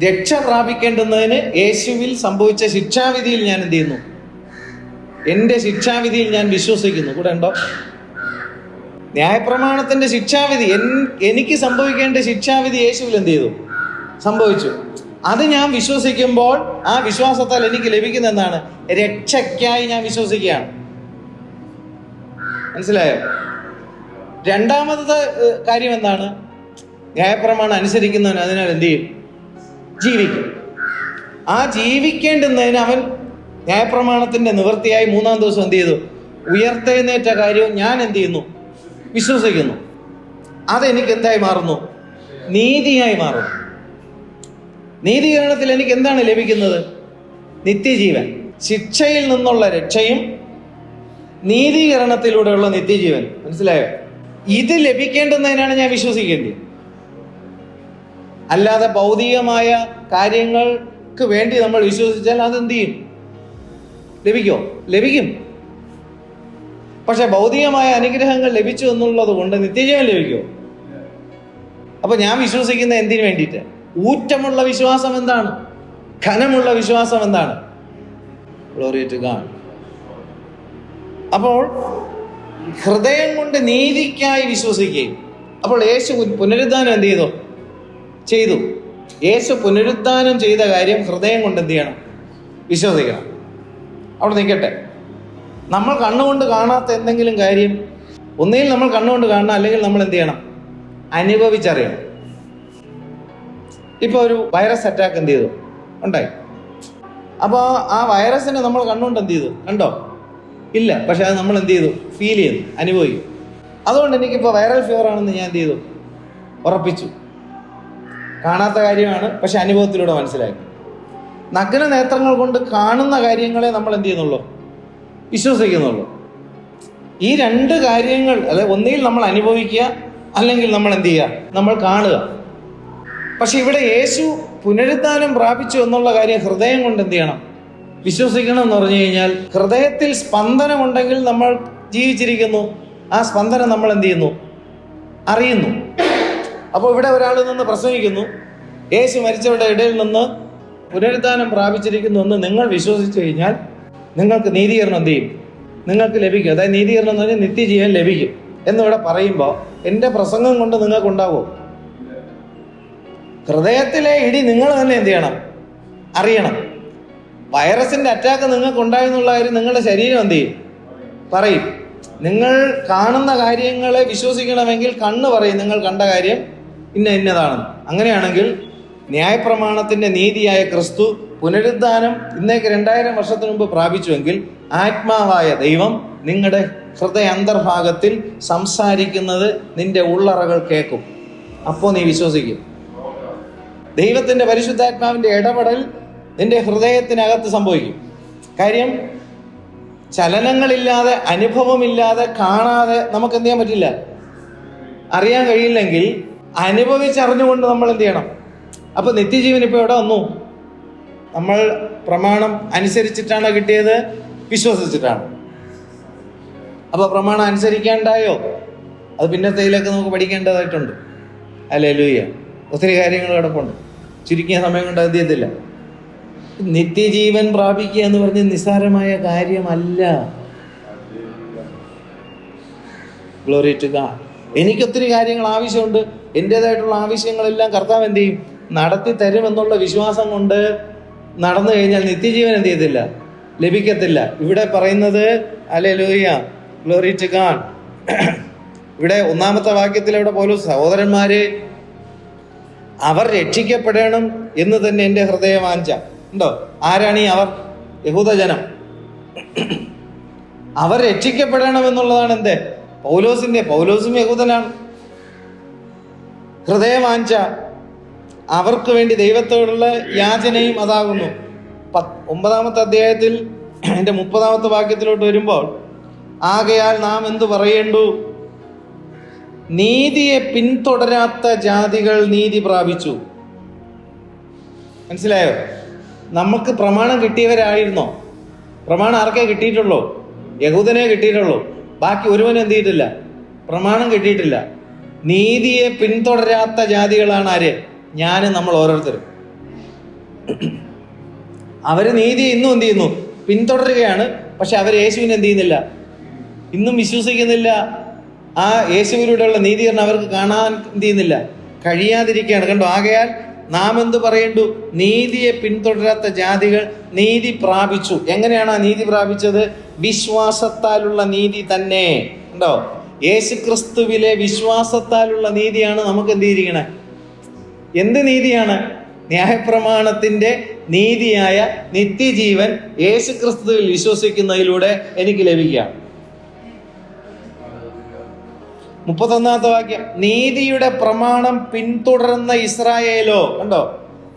രക്ഷ പ്രാപിക്കേണ്ടുന്നതിന് യേശുവിൽ സംഭവിച്ച ശിക്ഷാവിധിയിൽ ഞാൻ എന്ത് ചെയ്യുന്നു? എൻ്റെ ശിക്ഷാവിധിയിൽ ഞാൻ വിശ്വസിക്കുന്നു. കൂടെ ഉണ്ടോ? ന്യായപ്രമാണത്തിന്റെ ശിക്ഷാവിധി, എനിക്ക് സംഭവിക്കേണ്ട ശിക്ഷാവിധി യേശുവിൽ എന്ത് ചെയ്തു? സംഭവിച്ചു. അത് ഞാൻ വിശ്വസിക്കുമ്പോൾ ആ വിശ്വാസത്താൽ എനിക്ക് ലഭിക്കുന്ന എന്താണ്? രക്ഷയ്ക്കായി ഞാൻ വിശ്വസിക്കുകയാണ്. മനസ്സിലായോ? രണ്ടാമത്തെ കാര്യം എന്താണ്? ന്യായപ്രമാണം അനുസരിക്കുന്നവൻ അതിനാൽ എന്ത് ചെയ്യും? ജീവിക്കും. ആ ജീവിക്കേണ്ടുന്നതിന് അവൻ ന്യായപ്രമാണത്തിന്റെ നിവൃത്തിയായി 3-ാം ദിവസം എന്ത് ചെയ്തു? ഉയർത്തെഴുന്നേറ്റ കാര്യവും ഞാൻ എന്ത് ചെയ്യുന്നു? വിശ്വസിക്കുന്നു. അതെനിക്ക് എന്തായി മാറുന്നു? നീതിയായി മാറുന്നു. നീതീകരണത്തിൽ എനിക്ക് എന്താണ് ലഭിക്കുന്നത്? നിത്യജീവൻ. ശിക്ഷയിൽ നിന്നുള്ള രക്ഷയും നീതീകരണത്തിലൂടെയുള്ള നിത്യജീവൻ. മനസ്സിലായോ? ഇത് ലഭിക്കേണ്ടുന്നതിനാണ് ഞാൻ വിശ്വസിക്കേണ്ടത്. അല്ലാതെ ഭൗതികമായ കാര്യങ്ങൾക്ക് വേണ്ടി നമ്മൾ വിശ്വസിച്ചാൽ അതെന്ത് ചെയ്യും? ലഭിക്കുമോ? ലഭിക്കും. പക്ഷെ ഭൗതികമായ അനുഗ്രഹങ്ങൾ ലഭിച്ചു എന്നുള്ളത് കൊണ്ട് നിത്യജീവൻ ലഭിക്കുമോ? അപ്പൊ ഞാൻ വിശ്വസിക്കുന്ന എന്തിനു വേണ്ടിയിട്ട്? ഊറ്റമുള്ള വിശ്വാസം എന്താണ്? ഘനമുള്ള വിശ്വാസം എന്താണ്? Glory to God. അപ്പോൾ ഹൃദയം കൊണ്ട് നീതിക്കായി വിശ്വസിക്കുകയും, അപ്പോൾ യേശു പുനരുദ്ധാനം എന്ത് ചെയ്തു? യേശു പുനരുദ്ധാനം ചെയ്ത കാര്യം ഹൃദയം കൊണ്ട് എന്ത് ചെയ്യണം? വിശ്വസിക്കണം. അവിടെ നിൽക്കട്ടെ. നമ്മൾ കണ്ണുകൊണ്ട് കാണാത്ത എന്തെങ്കിലും കാര്യം ഒന്നുകിൽ നമ്മൾ കണ്ണുകൊണ്ട് കാണണം, അല്ലെങ്കിൽ നമ്മൾ എന്ത് ചെയ്യണം? അനുഭവിച്ചറിയണം. ഇപ്പോൾ ഒരു വൈറസ് അറ്റാക്ക് എന്ത് ചെയ്തു? ഉണ്ടായി. അപ്പോൾ ആ വൈറസിനെ നമ്മൾ കണ്ണുകൊണ്ട് എന്ത് ചെയ്തു? കണ്ടോ? ഇല്ല. പക്ഷെ അത് നമ്മൾ എന്ത് ചെയ്തു? ഫീൽ ചെയ്തു, അനുഭവിക്കും. അതുകൊണ്ട് എനിക്കിപ്പോൾ വൈറൽ ഫീവർ ആണെന്ന് ഞാൻ എന്ത് ചെയ്തു? ഉറപ്പിച്ചു. കാണാത്ത കാര്യമാണ്, പക്ഷെ അനുഭവത്തിലൂടെ മനസ്സിലാക്കി. നഗ്ന നേത്രങ്ങൾ കൊണ്ട് കാണുന്ന കാര്യങ്ങളെ നമ്മൾ എന്ത് ചെയ്യുന്നുള്ളൂ? വിശ്വസിക്കുന്നുള്ളൂ. ഈ രണ്ട് കാര്യങ്ങൾ, അതായത് ഒന്നുകിൽ നമ്മൾ അനുഭവിക്കുക, അല്ലെങ്കിൽ നമ്മൾ എന്ത് ചെയ്യുക? നമ്മൾ കാണുക. പക്ഷെ ഇവിടെ യേശു പുനരുദ്ധാനം പ്രാപിച്ചു എന്നുള്ള കാര്യം ഹൃദയം കൊണ്ട് എന്ത് ചെയ്യണം? വിശ്വസിക്കണം എന്ന് പറഞ്ഞു കഴിഞ്ഞാൽ, ഹൃദയത്തിൽ സ്പന്ദനമുണ്ടെങ്കിൽ നമ്മൾ ജീവിച്ചിരിക്കുന്നു. ആ സ്പന്ദനം നമ്മൾ എന്ത് ചെയ്യുന്നു? അറിയുന്നു. അപ്പോൾ ഇവിടെ ഒരാളിൽ നിന്ന് പ്രസംഗിക്കുന്നു, യേശു മരിച്ചവരുടെ ഇടയിൽ നിന്ന് പുനരുദ്ധാനം പ്രാപിച്ചിരിക്കുന്നു എന്ന് നിങ്ങൾ വിശ്വസിച്ചു കഴിഞ്ഞാൽ നിങ്ങൾക്ക് നീതീകരണം എന്ത് ചെയ്യും? നിങ്ങൾക്ക് ലഭിക്കും. അതായത് നീതീകരണം എന്ന് പറഞ്ഞാൽ നിത്യജീവൻ ലഭിക്കും എന്നിവിടെ പറയുമ്പോൾ എൻ്റെ പ്രസംഗം കൊണ്ട് നിങ്ങൾക്കുണ്ടാവുമോ? ഹൃദയത്തിലെ ഇടി നിങ്ങൾ തന്നെ എന്ത് ചെയ്യണം? അറിയണം. വൈറസിൻ്റെ അറ്റാക്ക് നിങ്ങൾക്ക് ഉണ്ടായെന്നുള്ള കാര്യം നിങ്ങളുടെ ശരീരം എന്ത് ചെയ്യും? പറയും. നിങ്ങൾ കാണുന്ന കാര്യങ്ങളെ വിശ്വസിക്കണമെങ്കിൽ കണ്ണ് പറയും നിങ്ങൾ കണ്ട കാര്യം ഇന്നതാണെന്ന്. അങ്ങനെയാണെങ്കിൽ ന്യായപ്രമാണത്തിൻ്റെ നീതിയായ ക്രിസ്തു പുനരുദ്ധാനം ഇന്നേക്ക് 2000 വർഷത്തിന് മുമ്പ് പ്രാപിച്ചുവെങ്കിൽ ആത്മാവായ ദൈവം നിങ്ങളുടെ ഹൃദയ അന്തർഭാഗത്തിൽ സംസാരിക്കുന്നത് നിന്റെ ഉള്ളറകൾ കേൾക്കും. അപ്പോൾ നീ വിശ്വസിക്കും. ദൈവത്തിൻ്റെ പരിശുദ്ധാത്മാവിൻ്റെ ഇടപെടൽ നിന്റെ ഹൃദയത്തിനകത്ത് സംഭവിക്കും. കാര്യം ചലനങ്ങളില്ലാതെ, അനുഭവമില്ലാതെ, കാണാതെ നമുക്ക് എന്ത് ചെയ്യാൻ പറ്റില്ല, അറിയാൻ കഴിയില്ലെങ്കിൽ അനുഭവിച്ചറിഞ്ഞുകൊണ്ട് നമ്മൾ എന്ത് ചെയ്യണം? അപ്പോൾ നിത്യജീവൻ ഇപ്പോൾ എവിടെ വന്നു? നമ്മൾ പ്രമാണം അനുസരിച്ചിട്ടാണോ കിട്ടിയത്? വിശ്വസിച്ചിട്ടാണ്. അപ്പോൾ പ്രമാണം അനുസരിക്കാണ്ടായോ? അത് പിന്നത്തേതിലേക്ക് നമുക്ക് പഠിക്കേണ്ടതായിട്ടുണ്ട്. ഹല്ലേലൂയ. ഒത്തിരി കാര്യങ്ങൾ കിടപ്പുണ്ട്. ചുരുക്കിയ സമയം കൊണ്ട് അത് ചെയ്തില്ല. നിത്യജീവൻ പ്രാപിക്കുക എന്ന് പറഞ്ഞ് നിസ്സാരമായ കാര്യമല്ല. Glory to God. എനിക്കൊത്തിരി കാര്യങ്ങൾ ആവശ്യമുണ്ട്. എൻ്റേതായിട്ടുള്ള ആവശ്യങ്ങളെല്ലാം കർത്താവ് എന്ത് ചെയ്യും? നടത്തി തരുമെന്നുള്ള വിശ്വാസം കൊണ്ട് നടന്നു കഴിഞ്ഞാൽ നിത്യജീവൻ എന്ത് ചെയ്തില്ല? ലഭിക്കത്തില്ല. ഇവിടെ പറയുന്നത് ഹല്ലേലൂയ, ഗ്ലോറി ടു ഗോഡ്. ഇവിടെ 1-ാമത്തെ വാക്യത്തിൽ ഇവിടെ പൗലോസ്, സഹോദരന്മാരെ, അവർ രക്ഷിക്കപ്പെടണം എന്ന് തന്നെ എൻ്റെ ഹൃദയവാഞ്ച. ഉണ്ടോ? ആരാണ് ഈ അവർ? യഹൂദജനം. അവർ രക്ഷിക്കപ്പെടണം എന്നുള്ളതാണ് എന്ത്? പൗലോസും യഹൂദനാണ്. ഹൃദയവാഞ്ച, അവർക്ക് വേണ്ടി ദൈവത്തോടുള്ള യാചനയും അതാകുന്നു. 9-ാമത്തെ അധ്യായത്തിൽ എൻ്റെ 30-ാമത്തെ വാക്യത്തിലോട്ട് വരുമ്പോൾ, ആകയാൽ നാം എന്തു പറയേണ്ടു? നീതിയെ പിന്തുടരാത്ത ജാതികൾ നീതി പ്രാപിച്ചു. മനസ്സിലായോ? നമുക്ക് പ്രമാണം കിട്ടിയവരായിരുന്നോ? പ്രമാണം ആർക്കേ കിട്ടിയിട്ടുള്ളൂ? യഹൂദനെ കിട്ടിയിട്ടുള്ളൂ. ബാക്കി ഒരുവനും എന്ത് ചെയ്തിട്ടില്ല? പ്രമാണം കിട്ടിയിട്ടില്ല. നീതിയെ പിന്തുടരാത്ത ജാതികളാണ് ആര്? ഞാനും നമ്മൾ ഓരോരുത്തരും. അവര് നീതിയെ ഇന്നും എന്ത് ചെയ്യുന്നു? പിന്തുടരുകയാണ്. പക്ഷെ അവർ യേശുവിനെ എന്ത് ചെയ്യുന്നില്ല? ഇന്നും വിശ്വസിക്കുന്നില്ല. ആ യേശുവിലൂടെയുള്ള നീതീകരണം അവർക്ക് കാണാൻ എന്ത് ചെയ്യുന്നില്ല? കഴിയാതിരിക്കുകയാണ്. കണ്ടോ? ആകയാൽ നാം എന്ത് പറയേണ്ടു? നീതിയെ പിന്തുടരാത്ത ജാതികൾ നീതി പ്രാപിച്ചു. എങ്ങനെയാണ് ആ നീതി പ്രാപിച്ചത്? വിശ്വാസത്താലുള്ള നീതി തന്നെ. ഉണ്ടോ? യേശുക്രിസ്തുവിലെ വിശ്വാസത്താലുള്ള നീതിയാണ് നമുക്ക് എന്ത് ചെയ്തിരിക്കണേ? എന്ത് നീതിയാണ്? ന്യായപ്രമാണത്തിൻ്റെ നീതിയായ നിത്യജീവൻ യേശുക്രിസ്തുവിൽ വിശ്വസിക്കുന്നതിലൂടെ എനിക്ക് ലഭിക്കുക. 31-ാമത്തെ വാക്യം, നീതിയുടെ പ്രമാണം പിന്തുടർന്ന ഇസ്രായേലോ. കണ്ടോ?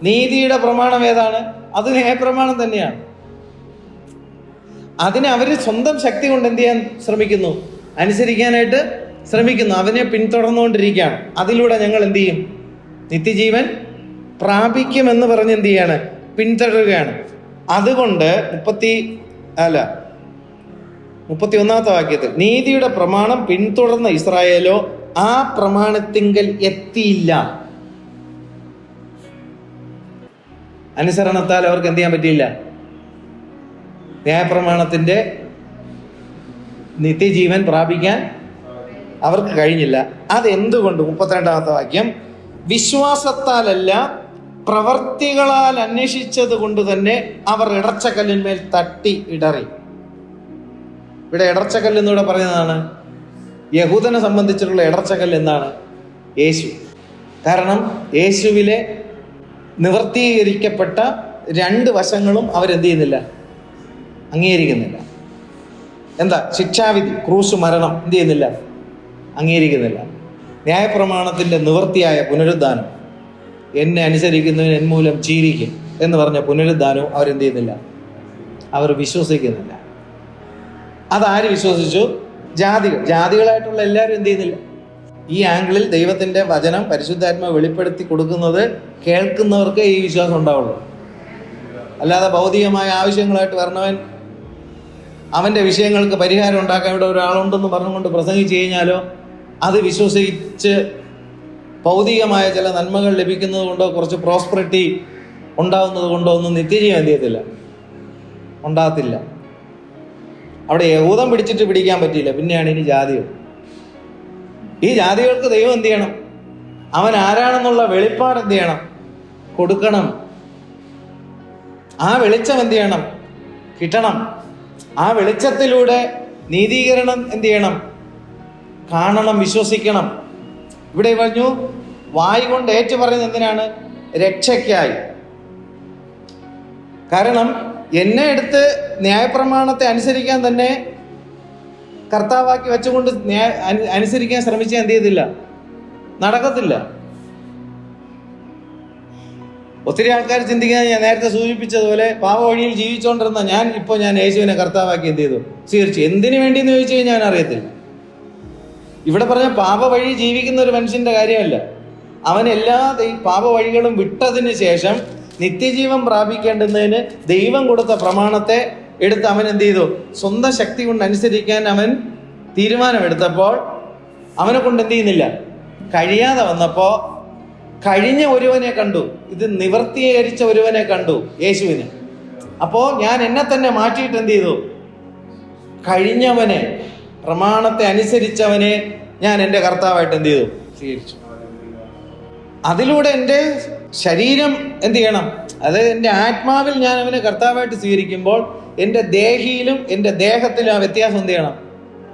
നീതിയുടെ പ്രമാണം ഏതാണ്? അത് ന്യായപ്രമാണം തന്നെയാണ്. അതിനെ അവർ സ്വന്തം ശക്തി കൊണ്ട് എന്ത് ചെയ്യാൻ ശ്രമിക്കുന്നു? അനുസരിക്കാനായിട്ട് ശ്രമിക്കുന്നു. അതിനെ പിന്തുടർന്നുകൊണ്ടിരിക്കുകയാണ്. അതിലൂടെ ഞങ്ങൾ എന്ത് ചെയ്യും? നിത്യജീവൻ പ്രാപിക്കുമെന്ന് പറഞ്ഞ് എന്ത് ചെയ്യാണ്? പിന്തുടരുകയാണ്. അതുകൊണ്ട് 31-ാമത്തെ വാക്യത്തിൽ, നീതിയുടെ പ്രമാണം പിന്തുടർന്ന ഇസ്രായേലോ ആ പ്രമാണത്തിങ്കൽ എത്തിയില്ല. അനുസരണത്താൽ അവർക്ക് എന്ത് ചെയ്യാൻ പറ്റിയില്ല? ന്യായപ്രമാണത്തിൻ്റെ നിത്യജീവൻ പ്രാപിക്കാൻ അവർക്ക് കഴിഞ്ഞില്ല. അതെന്തുകൊണ്ട്? 32-ാമത്തെ വാക്യം, വിശ്വാസത്താലല്ല പ്രവർത്തികളാൽ അന്വേഷിച്ചത് കൊണ്ട് തന്നെ അവർ ഇടർച്ചക്കല്ലിന്മേൽ തട്ടി ഇടറി. ഇവിടെ ഇടർച്ചക്കല്ല് എന്നിവിടെ പറയുന്നതാണ് യഹൂദനെ സംബന്ധിച്ചിട്ടുള്ള ഇടർച്ചക്കല്ല് എന്താണ്? യേശു. കാരണം യേശുവിലെ നിവർത്തീകരിക്കപ്പെട്ട രണ്ട് വശങ്ങളും അവരെന്ത് ചെയ്യുന്നില്ല? അംഗീകരിക്കുന്നില്ല. എന്താ? ശിക്ഷാവിധി, ക്രൂശ്, മരണം എന്ത് ചെയ്യുന്നില്ല? അംഗീകരിക്കുന്നില്ല. ന്യായപ്രമാണത്തിൻ്റെ നിവൃത്തിയായ പുനരുദ്ധാനം, എന്നെ അനുസരിക്കുന്നവൻ എൻ മൂലം ജീവിക്കും എന്ന് പറഞ്ഞ പുനരുദ്ധാനവും അവരെന്ത് ചെയ്യുന്നില്ല? അവർ വിശ്വസിക്കുന്നില്ല. അതാര് വിശ്വസിച്ചു? ജാതികളായിട്ടുള്ള എല്ലാവരും എന്ത് ചെയ്യുന്നില്ല? ഈ ആംഗിളിൽ ദൈവത്തിൻ്റെ വചനം പരിശുദ്ധാത്മാവ് വെളിപ്പെടുത്തി കൊടുക്കുന്നത് കേൾക്കുന്നവർക്ക് ഈ വിശ്വാസം ഉണ്ടാവുള്ളൂ. അല്ലാതെ ഭൗതികമായ ആവശ്യങ്ങളായിട്ട് വരണവൻ അവൻ്റെ വിഷയങ്ങൾക്ക് പരിഹാരം ഉണ്ടാക്കാൻ ഇവിടെ ഒരാളുണ്ടെന്ന് പറഞ്ഞുകൊണ്ട് പ്രസംഗിച്ചു കഴിഞ്ഞാലോ, അത് വിശ്വസിച്ച് ഭൗതികമായ ചില നന്മകൾ ലഭിക്കുന്നത് കൊണ്ടോ കുറച്ച് പ്രോസ്പെറിറ്റി ഉണ്ടാകുന്നത് കൊണ്ടോ ഒന്നും നിത്യജീവൻ എന്ത് ചെയ്യത്തില്ല, ഉണ്ടാകത്തില്ല. അവിടെ യഹൂദം പിടിച്ചിട്ട് പിടിക്കാൻ പറ്റിയില്ല, പിന്നെയാണ് ഇനി ജാതികൾ. ഈ ജാതികൾക്ക് ദൈവം എന്ത് ചെയ്യണം? അവൻ ആരാണെന്നുള്ള വെളിപ്പാട് എന്ത് ചെയ്യണം? കൊടുക്കണം. ആ വെളിച്ചം എന്ത് ചെയ്യണം? കിട്ടണം. ആ വെളിച്ചത്തിലൂടെ നീതീകരണം എന്ത് ചെയ്യണം? കാണണം, വിശ്വസിക്കണം. ഇവിടെ പറഞ്ഞു വായ് കൊണ്ട് ഏറ്റു പറയുന്നത് എന്തിനാണ്? രക്ഷയ്ക്കായി. കാരണം എന്നെ എടുത്ത് ന്യായപ്രമാണത്തെ അനുസരിക്കാൻ തന്നെ കർത്താവാക്കി വെച്ചുകൊണ്ട് അനുസരിക്കാൻ ശ്രമിച്ചാൽ എന്ത് ചെയ്തില്ല? നടക്കത്തില്ല. ഒത്തിരി ആൾക്കാർ ചിന്തിക്കുന്നത്, ഞാൻ നേരത്തെ സൂചിപ്പിച്ചതുപോലെ, പാപ വഴിയിൽ ജീവിച്ചുകൊണ്ടിരുന്ന ഞാൻ യേശുവിനെ കർത്താവാക്കി എന്ത് ചെയ്തു? സ്വീകരിച്ചു. എന്തിനു വേണ്ടിയെന്ന് ചോദിച്ചു കഴിഞ്ഞാൽ ഞാൻ അറിയത്തില്ല. ഇവിടെ പറഞ്ഞ പാപ വഴി ജീവിക്കുന്ന ഒരു മനുഷ്യന്റെ കാര്യമല്ല. അവൻ എല്ലാ പാപ വഴികളും വിട്ടതിന് ശേഷം നിത്യജീവൻ പ്രാപിക്കേണ്ടുന്നതിന് ദൈവം കൊടുത്ത പ്രമാണത്തെ എടുത്ത് അവൻ എന്ത് ചെയ്തു? സ്വന്തം ശക്തി കൊണ്ട് അനുസരിക്കാൻ അവൻ തീരുമാനമെടുത്തപ്പോൾ അവനെ കൊണ്ട് എന്ത് ചെയ്യുന്നില്ല, കഴിയാതെ വന്നപ്പോൾ കഴിഞ്ഞ ഒരുവനെ കണ്ടു. ഇത് നിവർത്തീകരിച്ച ഒരുവനെ കണ്ടു, യേശുവിനെ. അപ്പോൾ ഞാൻ എന്നെ തന്നെ മാറ്റിയിട്ട് എന്ത് ചെയ്തു? കഴിഞ്ഞവനെ, പ്രമാണത്തെ അനുസരിച്ചവനെ ഞാൻ എൻ്റെ കർത്താവായിട്ട് എന്ത് ചെയ്തു? സ്വീകരിച്ചു. അതിലൂടെ എൻ്റെ ശരീരം എന്ത് ചെയ്യണം? അതായത് എൻ്റെ ആത്മാവിൽ ഞാൻ അവനെ കർത്താവായിട്ട് സ്വീകരിക്കുമ്പോൾ എൻ്റെ ദേഹിയിലും എൻ്റെ ദേഹത്തിലും ആ വ്യത്യാസം എന്ത് ചെയ്യണം?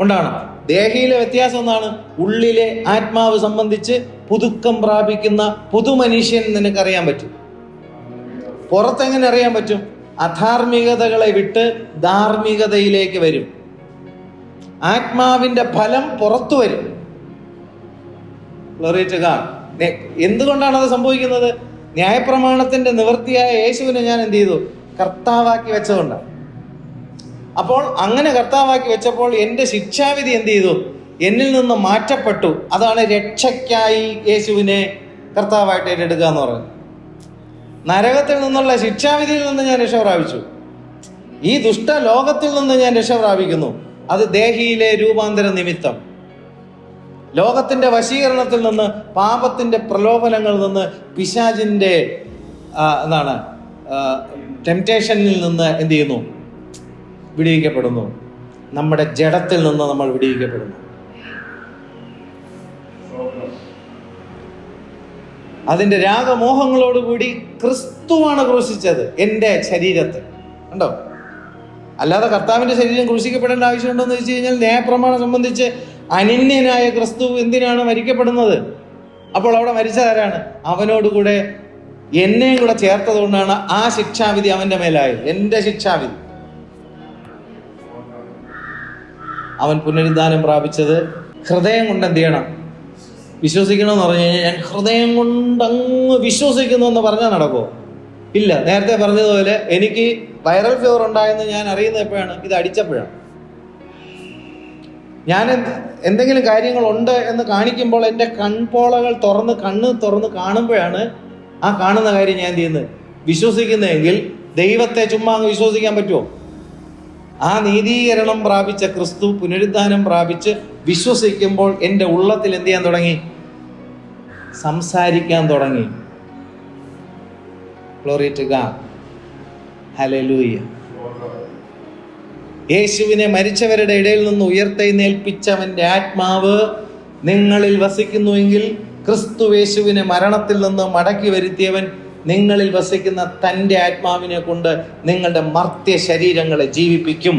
ഉണ്ടാകണം. ദേഹിയിലെ വ്യത്യാസം എന്താണ്? ഉള്ളിലെ ആത്മാവ് സംബന്ധിച്ച് പുതുക്കം പ്രാപിക്കുന്ന പുതുമനുഷ്യൻ നിനക്കറിയാൻ പറ്റും. പുറത്തെങ്ങനെ അറിയാൻ പറ്റും? അധാർമികതകളെ വിട്ട് ധാർമ്മികതയിലേക്ക് വരും. ആത്മാവിന്റെ ഫലം പുറത്തു വരും. എന്തുകൊണ്ടാണ് അത് സംഭവിക്കുന്നത്? ന്യായപ്രമാണത്തിന്റെ നിവൃത്തിയായ യേശുവിനെ ഞാൻ എന്ത് ചെയ്തു? കർത്താവാക്കി വെച്ചതുകൊണ്ടാണ്. അപ്പോൾ അങ്ങനെ കർത്താവാക്കി വെച്ചപ്പോൾ എൻ്റെ ശിക്ഷാവിധി എന്ത് ചെയ്തു? എന്നിൽ നിന്ന് മാറ്റപ്പെട്ടു. അതാണ് രക്ഷയ്ക്കായി യേശുവിനെ കർത്താവായിട്ട് ഏറ്റെടുക്കുക എന്ന് പറയുന്നത്. നരകത്തിൽ നിന്നുള്ള ശിക്ഷാവിധിയിൽ നിന്ന് ഞാൻ രക്ഷ പ്രാപിച്ചു. ഈ ദുഷ്ട ലോകത്തിൽ നിന്ന് ഞാൻ രക്ഷ പ്രാപിക്കുന്നു. അത് ദേഹിയിലെ രൂപാന്തര നിമിത്തം. ലോകത്തിന്റെ വശീകരണത്തിൽ നിന്ന്, പാപത്തിന്റെ പ്രലോഭനങ്ങളിൽ നിന്ന്, പിശാചിന്റെ ടെംപ്റ്റേഷനിൽ നിന്ന് എന്ത് ചെയ്യുന്നു? വിടുവിക്കപ്പെടുന്നു. നമ്മുടെ ജഡത്തിൽ നിന്ന് നമ്മൾ വിടുവിക്കപ്പെടുന്നു. അതിന്റെ രാഗമോഹങ്ങളോടുകൂടി ക്രിസ്തുവാണ് ക്രൂശിച്ചത് എൻ്റെ ശരീരത്തെ. കണ്ടോ? അല്ലാതെ കർത്താവിന്റെ ശരീരം ക്രൂശിക്കപ്പെടേണ്ട ആവശ്യമുണ്ടോ എന്ന് വെച്ച് കഴിഞ്ഞാൽ, ന്യായപ്രമാണം സംബന്ധിച്ച് അനിന്യനായ ക്രിസ്തു എന്തിനാണ് മരിക്കപ്പെടുന്നത്? അപ്പോൾ അവിടെ മരിച്ചതാരാണ്? അവനോടുകൂടെ എന്നെയും കൂടെ ചേർത്തത് കൊണ്ടാണ് ആ ശിക്ഷാവിധി അവന്റെ മേലായത്. എൻ്റെ ശിക്ഷാവിധി. അവൻ പുനരുദ്ധാനം പ്രാപിച്ചത് ഹൃദയം കൊണ്ട് എന്ത് ചെയ്യണം? വിശ്വസിക്കണമെന്ന് പറഞ്ഞു കഴിഞ്ഞാൽ, ഞാൻ ഹൃദയം കൊണ്ട് അങ്ങ് വിശ്വസിക്കുന്നു എന്ന് പറഞ്ഞാൽ നടക്കുമോ? ഇല്ല. നേരത്തെ പറഞ്ഞതുപോലെ എനിക്ക് വൈറൽ ഫീവർ ഉണ്ടായെന്ന് ഞാൻ അറിയുന്നത് എപ്പോഴാണ്? ഇത് അടിച്ചപ്പോഴാണ്. ഞാൻ എന്തെങ്കിലും കാര്യങ്ങളുണ്ട് എന്ന് കാണിക്കുമ്പോൾ എൻ്റെ കൺപോളകൾ കണ്ണ് തുറന്ന് കാണുമ്പോഴാണ് ആ കാണുന്ന കാര്യം ഞാൻ എന്ത് ചെയ്യുന്നത്? വിശ്വസിക്കുന്നതെങ്കിൽ ദൈവത്തെ ചുമ്മാ അങ്ങ് വിശ്വസിക്കാൻ പറ്റുമോ? ആ നീതീകരണം പ്രാപിച്ച ക്രിസ്തു പുനരുദ്ധാനം പ്രാപിച്ച് വിശ്വസിക്കുമ്പോൾ എൻ്റെ ഉള്ളത്തിൽ എന്ത് ചെയ്യാൻ തുടങ്ങി? സംസാരിക്കാൻ തുടങ്ങി. Glory to God. Hallelujah. യേശുവിനെ മരിച്ചവരുടെ ഇടയിൽ നിന്ന് ഉയർത്തെഴുന്നേൽപ്പിച്ചവന്റെ ആത്മാവ് നിങ്ങളിൽ വസിക്കുന്നുവെങ്കിൽ, ക്രിസ്തു യേശുവിനെ മരണത്തിൽ നിന്ന് മടക്കി വരുത്തിയവൻ നിങ്ങളിൽ വസിക്കുന്ന തൻ്റെ ആത്മാവിനെ കൊണ്ട് നിങ്ങളുടെ മർത്യ ശരീരങ്ങളെ ജീവിപ്പിക്കും.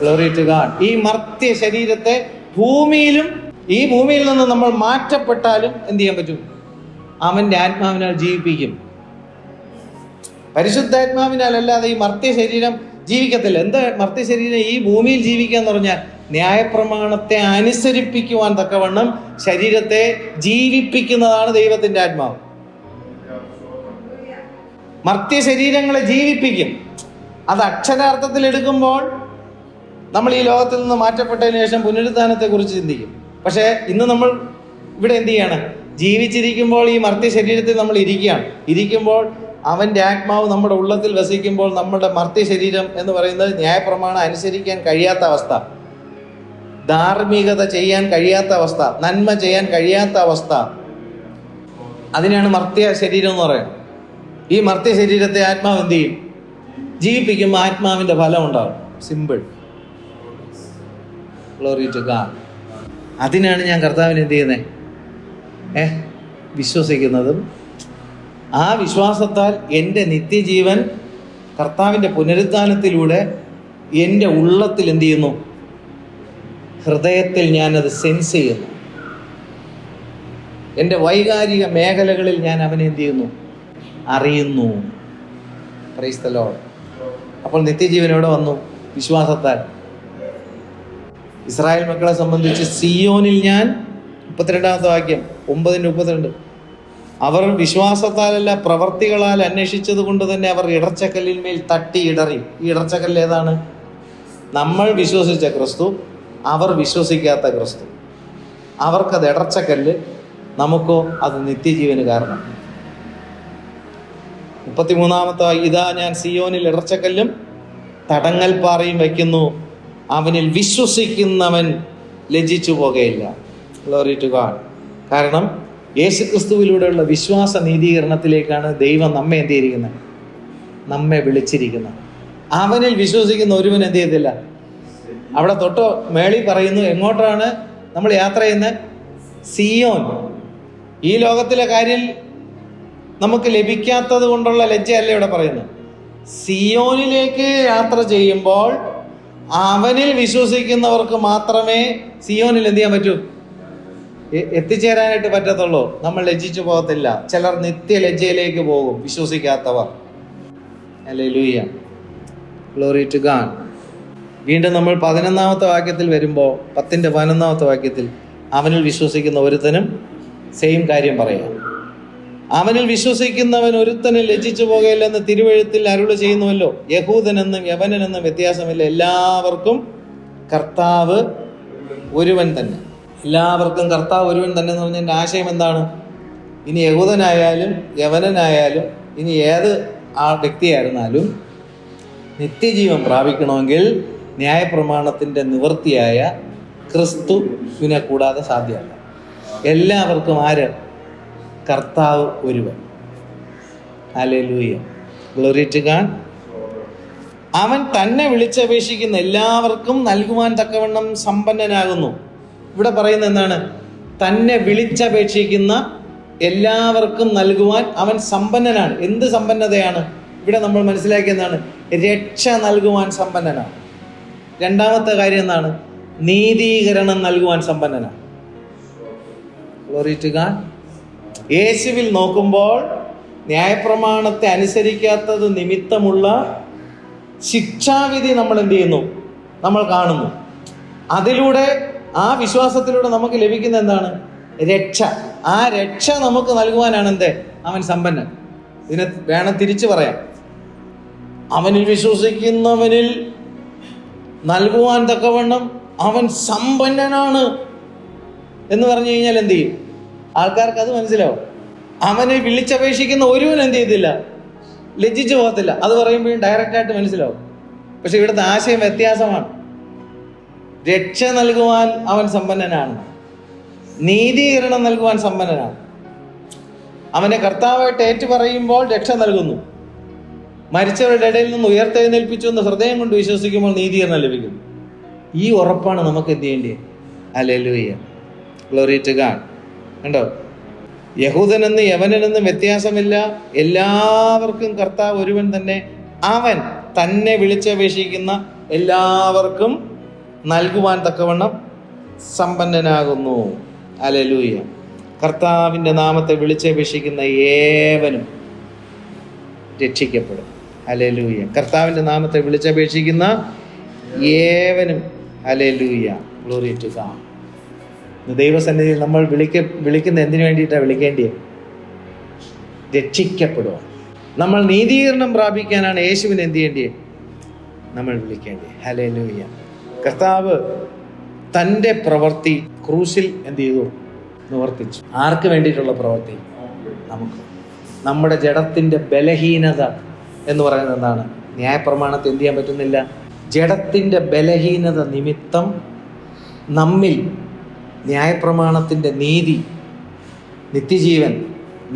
Glory to God. ഈ മർത്യ ശരീരത്തെ ഈ ഭൂമിയിൽ നിന്ന് നമ്മൾ മാറ്റപ്പെട്ടാലും എന്ത് ചെയ്യാൻ പറ്റും? അവൻ്റെ ആത്മാവിനാൽ ജീവിപ്പിക്കും. പരിശുദ്ധാത്മാവിനാൽ അല്ലാതെ ഈ മർത്യ ശരീരം ജീവിക്കത്തില്ല. എന്താ മർത്യ ശരീരം ഈ ഭൂമിയിൽ ജീവിക്കുക എന്ന് പറഞ്ഞാൽ ന്യായപ്രമാണത്തെ അനുസരിപ്പിക്കുവാൻ തക്കവണ്ണം ശരീരത്തെ ജീവിപ്പിക്കുന്നതാണ് ദൈവത്തിൻ്റെ ആത്മാവ്. മർത്യ ശരീരങ്ങളെ ജീവിപ്പിക്കും. അത് അക്ഷരാർത്ഥത്തിൽ എടുക്കുമ്പോൾ നമ്മൾ ഈ ലോകത്തിൽ നിന്ന് മാറ്റപ്പെട്ടതിന് ശേഷം പുനരുത്ഥാനത്തെ കുറിച്ച് ചിന്തിക്കും. പക്ഷേ ഇന്ന് നമ്മൾ ഇവിടെ എന്ത് ചെയ്യാണ്? ജീവിച്ചിരിക്കുമ്പോൾ ഈ മർത്യ ശരീരത്തിൽ നമ്മൾ ഇരിക്കുമ്പോൾ അവൻ്റെ ആത്മാവ് നമ്മുടെ ഉള്ളത്തിൽ വസിക്കുമ്പോൾ നമ്മുടെ മർത്യ ശരീരം എന്ന് പറയുന്നത് ന്യായപ്രമാണം അനുസരിക്കാൻ കഴിയാത്ത അവസ്ഥ, ധാർമ്മികത ചെയ്യാൻ കഴിയാത്ത അവസ്ഥ, നന്മ ചെയ്യാൻ കഴിയാത്ത അവസ്ഥ, അതിനാണ് മർത്യ ശരീരം എന്ന് പറയുന്നത്. ഈ മർത്യ ശരീരത്തെ ആത്മാവ് എന്ത് ചെയ്യും? ജീവിപ്പിക്കുമ്പോൾ ആത്മാവിൻ്റെ ഫലം ഉണ്ടാകും. സിമ്പിൾ. Glory to God. അതിനാണ് ഞാൻ കർത്താവിനെ എന്ത് ചെയ്യുന്നത്? വിശ്വസിക്കുന്നതും ആ വിശ്വാസത്താൽ എൻ്റെ നിത്യജീവൻ കർത്താവിൻ്റെ പുനരുത്ഥാനത്തിലൂടെ എൻ്റെ ഉള്ളത്തിൽ എന്ത് ചെയ്യുന്നു? ഹൃദയത്തിൽ ഞാനത് സെൻസ് ചെയ്യുന്നു. എൻ്റെ വൈകാരിക മേഖലകളിൽ ഞാൻ അവനെ എന്ത് ചെയ്യുന്നു? അറിയുന്നു. Praise the Lord. അപ്പോൾ നിത്യജീവൻ എവിടെ വന്നു? വിശ്വാസത്താൽ. ഇസ്രായേൽ മക്കളെ സംബന്ധിച്ച് സിയോനിൽ ഞാൻ 32-ാമത്തെ വാക്യം 9:32 അവർ വിശ്വാസത്താലല്ല പ്രവർത്തികളാൽ അന്വേഷിച്ചത് കൊണ്ട് തന്നെ അവർ ഇടർച്ചക്കല്ലിന്മേൽ തട്ടി ഇടറി. ഈ ഇടർച്ചക്കല്ല് ഏതാണ്? നമ്മൾ വിശ്വസിച്ച ക്രിസ്തു, അവർ വിശ്വസിക്കാത്ത ക്രിസ്തു. അവർക്കത് ഇടർച്ചക്കല്ല്, നമുക്കോ അത് നിത്യജീവന് കാരണം. 33-ാമത്തെ ഇതാ ഞാൻ സിയോനിൽ ഇടർച്ചക്കല്ലും തടങ്ങൽ പാറയും വയ്ക്കുന്നു, അവനിൽ വിശ്വസിക്കുന്നവൻ ലജ്ജിച്ചു പോകുകയില്ല. Glory to God. കാരണം യേശുക്രിസ്തുവിലൂടെയുള്ള വിശ്വാസ നീതീകരണത്തിലേക്കാണ് ദൈവം നമ്മെ എന്ത് ചെയ്തിരിക്കുന്നത്? നമ്മെ വിളിച്ചിരിക്കുന്നത്. അവനിൽ വിശ്വസിക്കുന്ന ഒരുവൻ എന്ത് ചെയ്യത്തില്ല. അവിടെ തൊട്ട് മേളി പറയുന്നു എങ്ങോട്ടാണ് നമ്മൾ യാത്ര ചെയ്യുന്നത്? സിയോൻ. ഈ ലോകത്തിലെ കാര്യം നമുക്ക് ലഭിക്കാത്തത് കൊണ്ടുള്ള ലജ്ജയല്ല ഇവിടെ പറയുന്നത്. സിയോനിലേക്ക് യാത്ര ചെയ്യുമ്പോൾ അവനിൽ വിശ്വസിക്കുന്നവർക്ക് മാത്രമേ സിയോനിൽ എന്ത് ചെയ്യാൻ പറ്റൂ? എത്തിച്ചേരാനായിട്ട് പറ്റത്തുള്ളൂ. നമ്മൾ ലജ്ജിച്ചു പോകത്തില്ല. ചിലർ നിത്യലജ്ജയിലേക്ക് പോകും, വിശ്വസിക്കാത്തവർ. ഹല്ലേലൂയ. Glory to God. വീണ്ടും നമ്മൾ 11-ാമത്തെ വാക്യത്തിൽ വരുമ്പോൾ 10-ന്റെ വാക്യത്തിൽ അവനിൽ വിശ്വസിക്കുന്ന ഒരുത്തനും സെയിം കാര്യം പറയാം. അവനിൽ വിശ്വസിക്കുന്നവൻ ഒരുത്തനും ലജ്ജിച്ചു പോകുകയില്ലെന്ന് തിരുവെഴുത്തിൽ അരുളി ചെയ്യുന്നുവല്ലോ. യഹൂദനെന്നും യവനനെന്നും വ്യത്യാസമില്ല, എല്ലാവർക്കും കർത്താവ് ഒരുവൻ തന്നെ. എല്ലാവർക്കും കർത്താവ് ഒരുവൻ തന്നെ എന്ന് പറഞ്ഞതിൻ്റെ ആശയം എന്താണ്? ഇനി യഹൂദനായാലും യവനനായാലും ഇനി ഏത് വ്യക്തിയായിരുന്നാലും നിത്യജീവൻ പ്രാപിക്കണമെങ്കിൽ ന്യായപ്രമാണത്തിൻ്റെ നിവൃത്തിയായ ക്രിസ്തുവിനെ കൂടാതെ സാധ്യമല്ല. എല്ലാവർക്കും ആര്? കർത്താവ് ഒരുവൻ. ഹല്ലേലൂയ. Glory to God. അവൻ തന്നെ വിളിച്ചപേക്ഷിക്കുന്ന എല്ലാവർക്കും നൽകുവാൻ തക്കവണ്ണം സമ്പന്നനാകുന്നു. ഇവിടെ പറയുന്നത് എന്താണ്? തന്നെ വിളിച്ചപേക്ഷിക്കുന്ന എല്ലാവർക്കും നൽകുവാൻ അവൻ സമ്പന്നനാണ്. എന്ത് സമ്പന്നതയാണ് ഇവിടെ നമ്മൾ മനസ്സിലാക്കിയതാണ്? രക്ഷ നൽകുവാൻ സമ്പന്നനാണ്. രണ്ടാമത്തെ കാര്യം എന്താണ്? നീതീകരണം നൽകുവാൻ സമ്പന്നനാണ്. Glory to God. യേശുവിൽ നോക്കുമ്പോൾ ന്യായപ്രമാണത്തെ അനുസരിക്കാത്തത് നിമിത്തമുള്ള ശിക്ഷാവിധി നമ്മൾ എന്ത് ചെയ്യുന്നു? നമ്മൾ കാണുന്നു. അതിലൂടെ ആ വിശ്വാസത്തിലൂടെ നമുക്ക് ലഭിക്കുന്ന എന്താണ്? രക്ഷ. ആ രക്ഷ നമുക്ക് നൽകുവാനാണ് എന്ത്? അവൻ സമ്പന്നൻ. ഇതിനെ വേണം തിരിച്ചു പറയാം. അവനിൽ വിശ്വസിക്കുന്നവനിൽ നൽകുവാൻ തക്കവണ്ണം അവൻ സമ്പന്നനാണ് എന്ന് പറഞ്ഞു കഴിഞ്ഞാൽ എന്ത് ചെയ്യും? ആൾക്കാർക്ക് അത് മനസ്സിലാവും. അവനെ വിളിച്ചപേക്ഷിക്കുന്ന ഒരുവൻ എന്ത് ചെയ്തില്ല? ലജ്ജിച്ചു പോകത്തില്ല. അത് പറയുമ്പോഴും ഡയറക്റ്റായിട്ട് മനസ്സിലാവും. പക്ഷെ ഇവിടുത്തെ ആശയം വ്യത്യാസമാണ്. രക്ഷ നൽകുവാൻ അവൻ സമ്പന്നനാണ്, നീതീകരണം നൽകുവാൻ സമ്പന്നനാണ്. അവനെ കർത്താവായിട്ട് ഏറ്റു പറയുമ്പോൾ രക്ഷ നൽകുന്നു. മരിച്ചവരുടെ ഇടയിൽ നിന്ന് ഉയർത്തെഴുന്നേൽപ്പിച്ചു എന്ന് ഹൃദയം കൊണ്ട് വിശ്വസിക്കുമ്പോൾ നീതീകരണം ലഭിക്കുന്നു. ഈ ഉറപ്പാണ് നമുക്ക് എന്ത് ചെയ്യേണ്ടത്? ഹല്ലേലൂയ. Glory to God. കണ്ടോ? യഹൂദനെന്ന് യവനനെന്ന് വ്യത്യാസമില്ല, എല്ലാവർക്കും കർത്താവ് ഒരുവൻ തന്നെ. അവൻ തന്നെ വിളിച്ചപേക്ഷിക്കുന്ന എല്ലാവർക്കും നൽകുവാൻ തക്കവണ്ണം സമ്പന്നനാകുന്നു. ഹല്ലേലൂയ. കർത്താവിൻ്റെ നാമത്തെ വിളിച്ചപേക്ഷിക്കുന്ന ഏവനും രക്ഷിക്കപ്പെടും. ഹല്ലേലൂയ. കർത്താവിൻ്റെ നാമത്തെ വിളിച്ചപേക്ഷിക്കുന്ന ഏവനും. ഹല്ലേലൂയ. Glory to God. ദൈവസന്നിധിയിൽ നമ്മൾ വിളിക്കുന്ന എന്തിനു വേണ്ടിയിട്ടാണ് വിളിക്കേണ്ടത്? രക്ഷിക്കപ്പെടുക. നമ്മൾ നീതീകരണം പ്രാപിക്കാനാണ് യേശുവിനെ എന്ത് ചെയ്യേണ്ടത്? നമ്മൾ വിളിക്കേണ്ടത്. ഹല്ലേലൂയ. കർത്താവ് തൻ്റെ പ്രവൃത്തി ക്രൂശിൽ എന്ത് ചെയ്തു? നിവർത്തിച്ചു. ആർക്ക് വേണ്ടിയിട്ടുള്ള പ്രവൃത്തി? നമുക്ക്. നമ്മുടെ ജഡത്തിൻ്റെ ബലഹീനത എന്ന് പറയുന്നത് എന്താണ്? ന്യായപ്രമാണത്തെ എന്ത് ചെയ്യാൻ പറ്റുന്നില്ല. ജഡത്തിൻ്റെ ബലഹീനത നിമിത്തം നമ്മിൽ ന്യായപ്രമാണത്തിൻ്റെ നീതി, നിത്യജീവൻ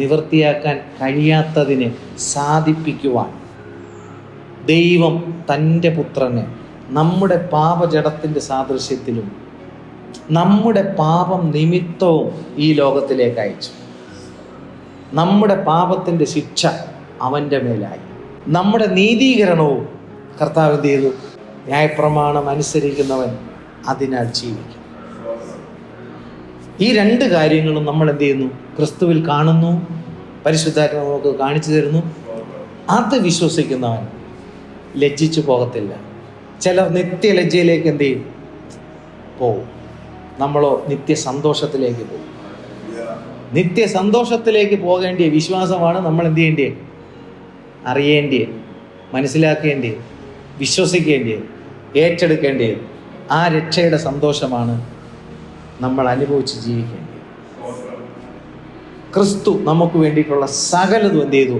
നിവൃത്തിയാക്കാൻ കഴിയാത്തതിനെ സാധിപ്പിക്കുവാൻ ദൈവം തൻ്റെ പുത്രനെ നമ്മുടെ പാപജഡത്തിൻ്റെ സാദൃശ്യത്തിലും നമ്മുടെ പാപം നിമിത്തവും ഈ ലോകത്തിലേക്ക് അയച്ചു. നമ്മുടെ പാപത്തിൻ്റെ ശിക്ഷ അവൻ്റെ മേലായി. നമ്മുടെ നീതീകരണവും കർത്താവ് എന്ത് ചെയ്തു? ന്യായപ്രമാണം അനുസരിക്കുന്നവൻ അതിനാൽ ജീവിക്കും. ഈ രണ്ട് കാര്യങ്ങളും നമ്മൾ എന്ത് ചെയ്യുന്നു? ക്രിസ്തുവിൽ കാണുന്നു. പരിശുദ്ധാത്മാവ് നമുക്ക് കാണിച്ചു തരുന്നു. അത് വിശ്വസിക്കുന്നവൻ ലജ്ജിച്ചു പോകത്തില്ല. ചിലർ നിത്യലജ്ജയിലേക്ക് എന്ത് ചെയ്യും? പോവും. നമ്മളോ നിത്യസന്തോഷത്തിലേക്ക് പോകും. നിത്യസന്തോഷത്തിലേക്ക് പോകേണ്ടിയ വിശ്വാസമാണ് നമ്മൾ എന്ത് ചെയ്യേണ്ടത്? അറിയേണ്ടത്, മനസ്സിലാക്കേണ്ടത്, വിശ്വസിക്കേണ്ടത്, ഏറ്റെടുക്കേണ്ടത്. ആ രക്ഷയുടെ സന്തോഷമാണ് നമ്മൾ അനുഭവിച്ച് ജീവിക്കേണ്ടത്. ക്രിസ്തു നമുക്ക് വേണ്ടിയിട്ടുള്ള സകലതും എന്ത് ചെയ്തു?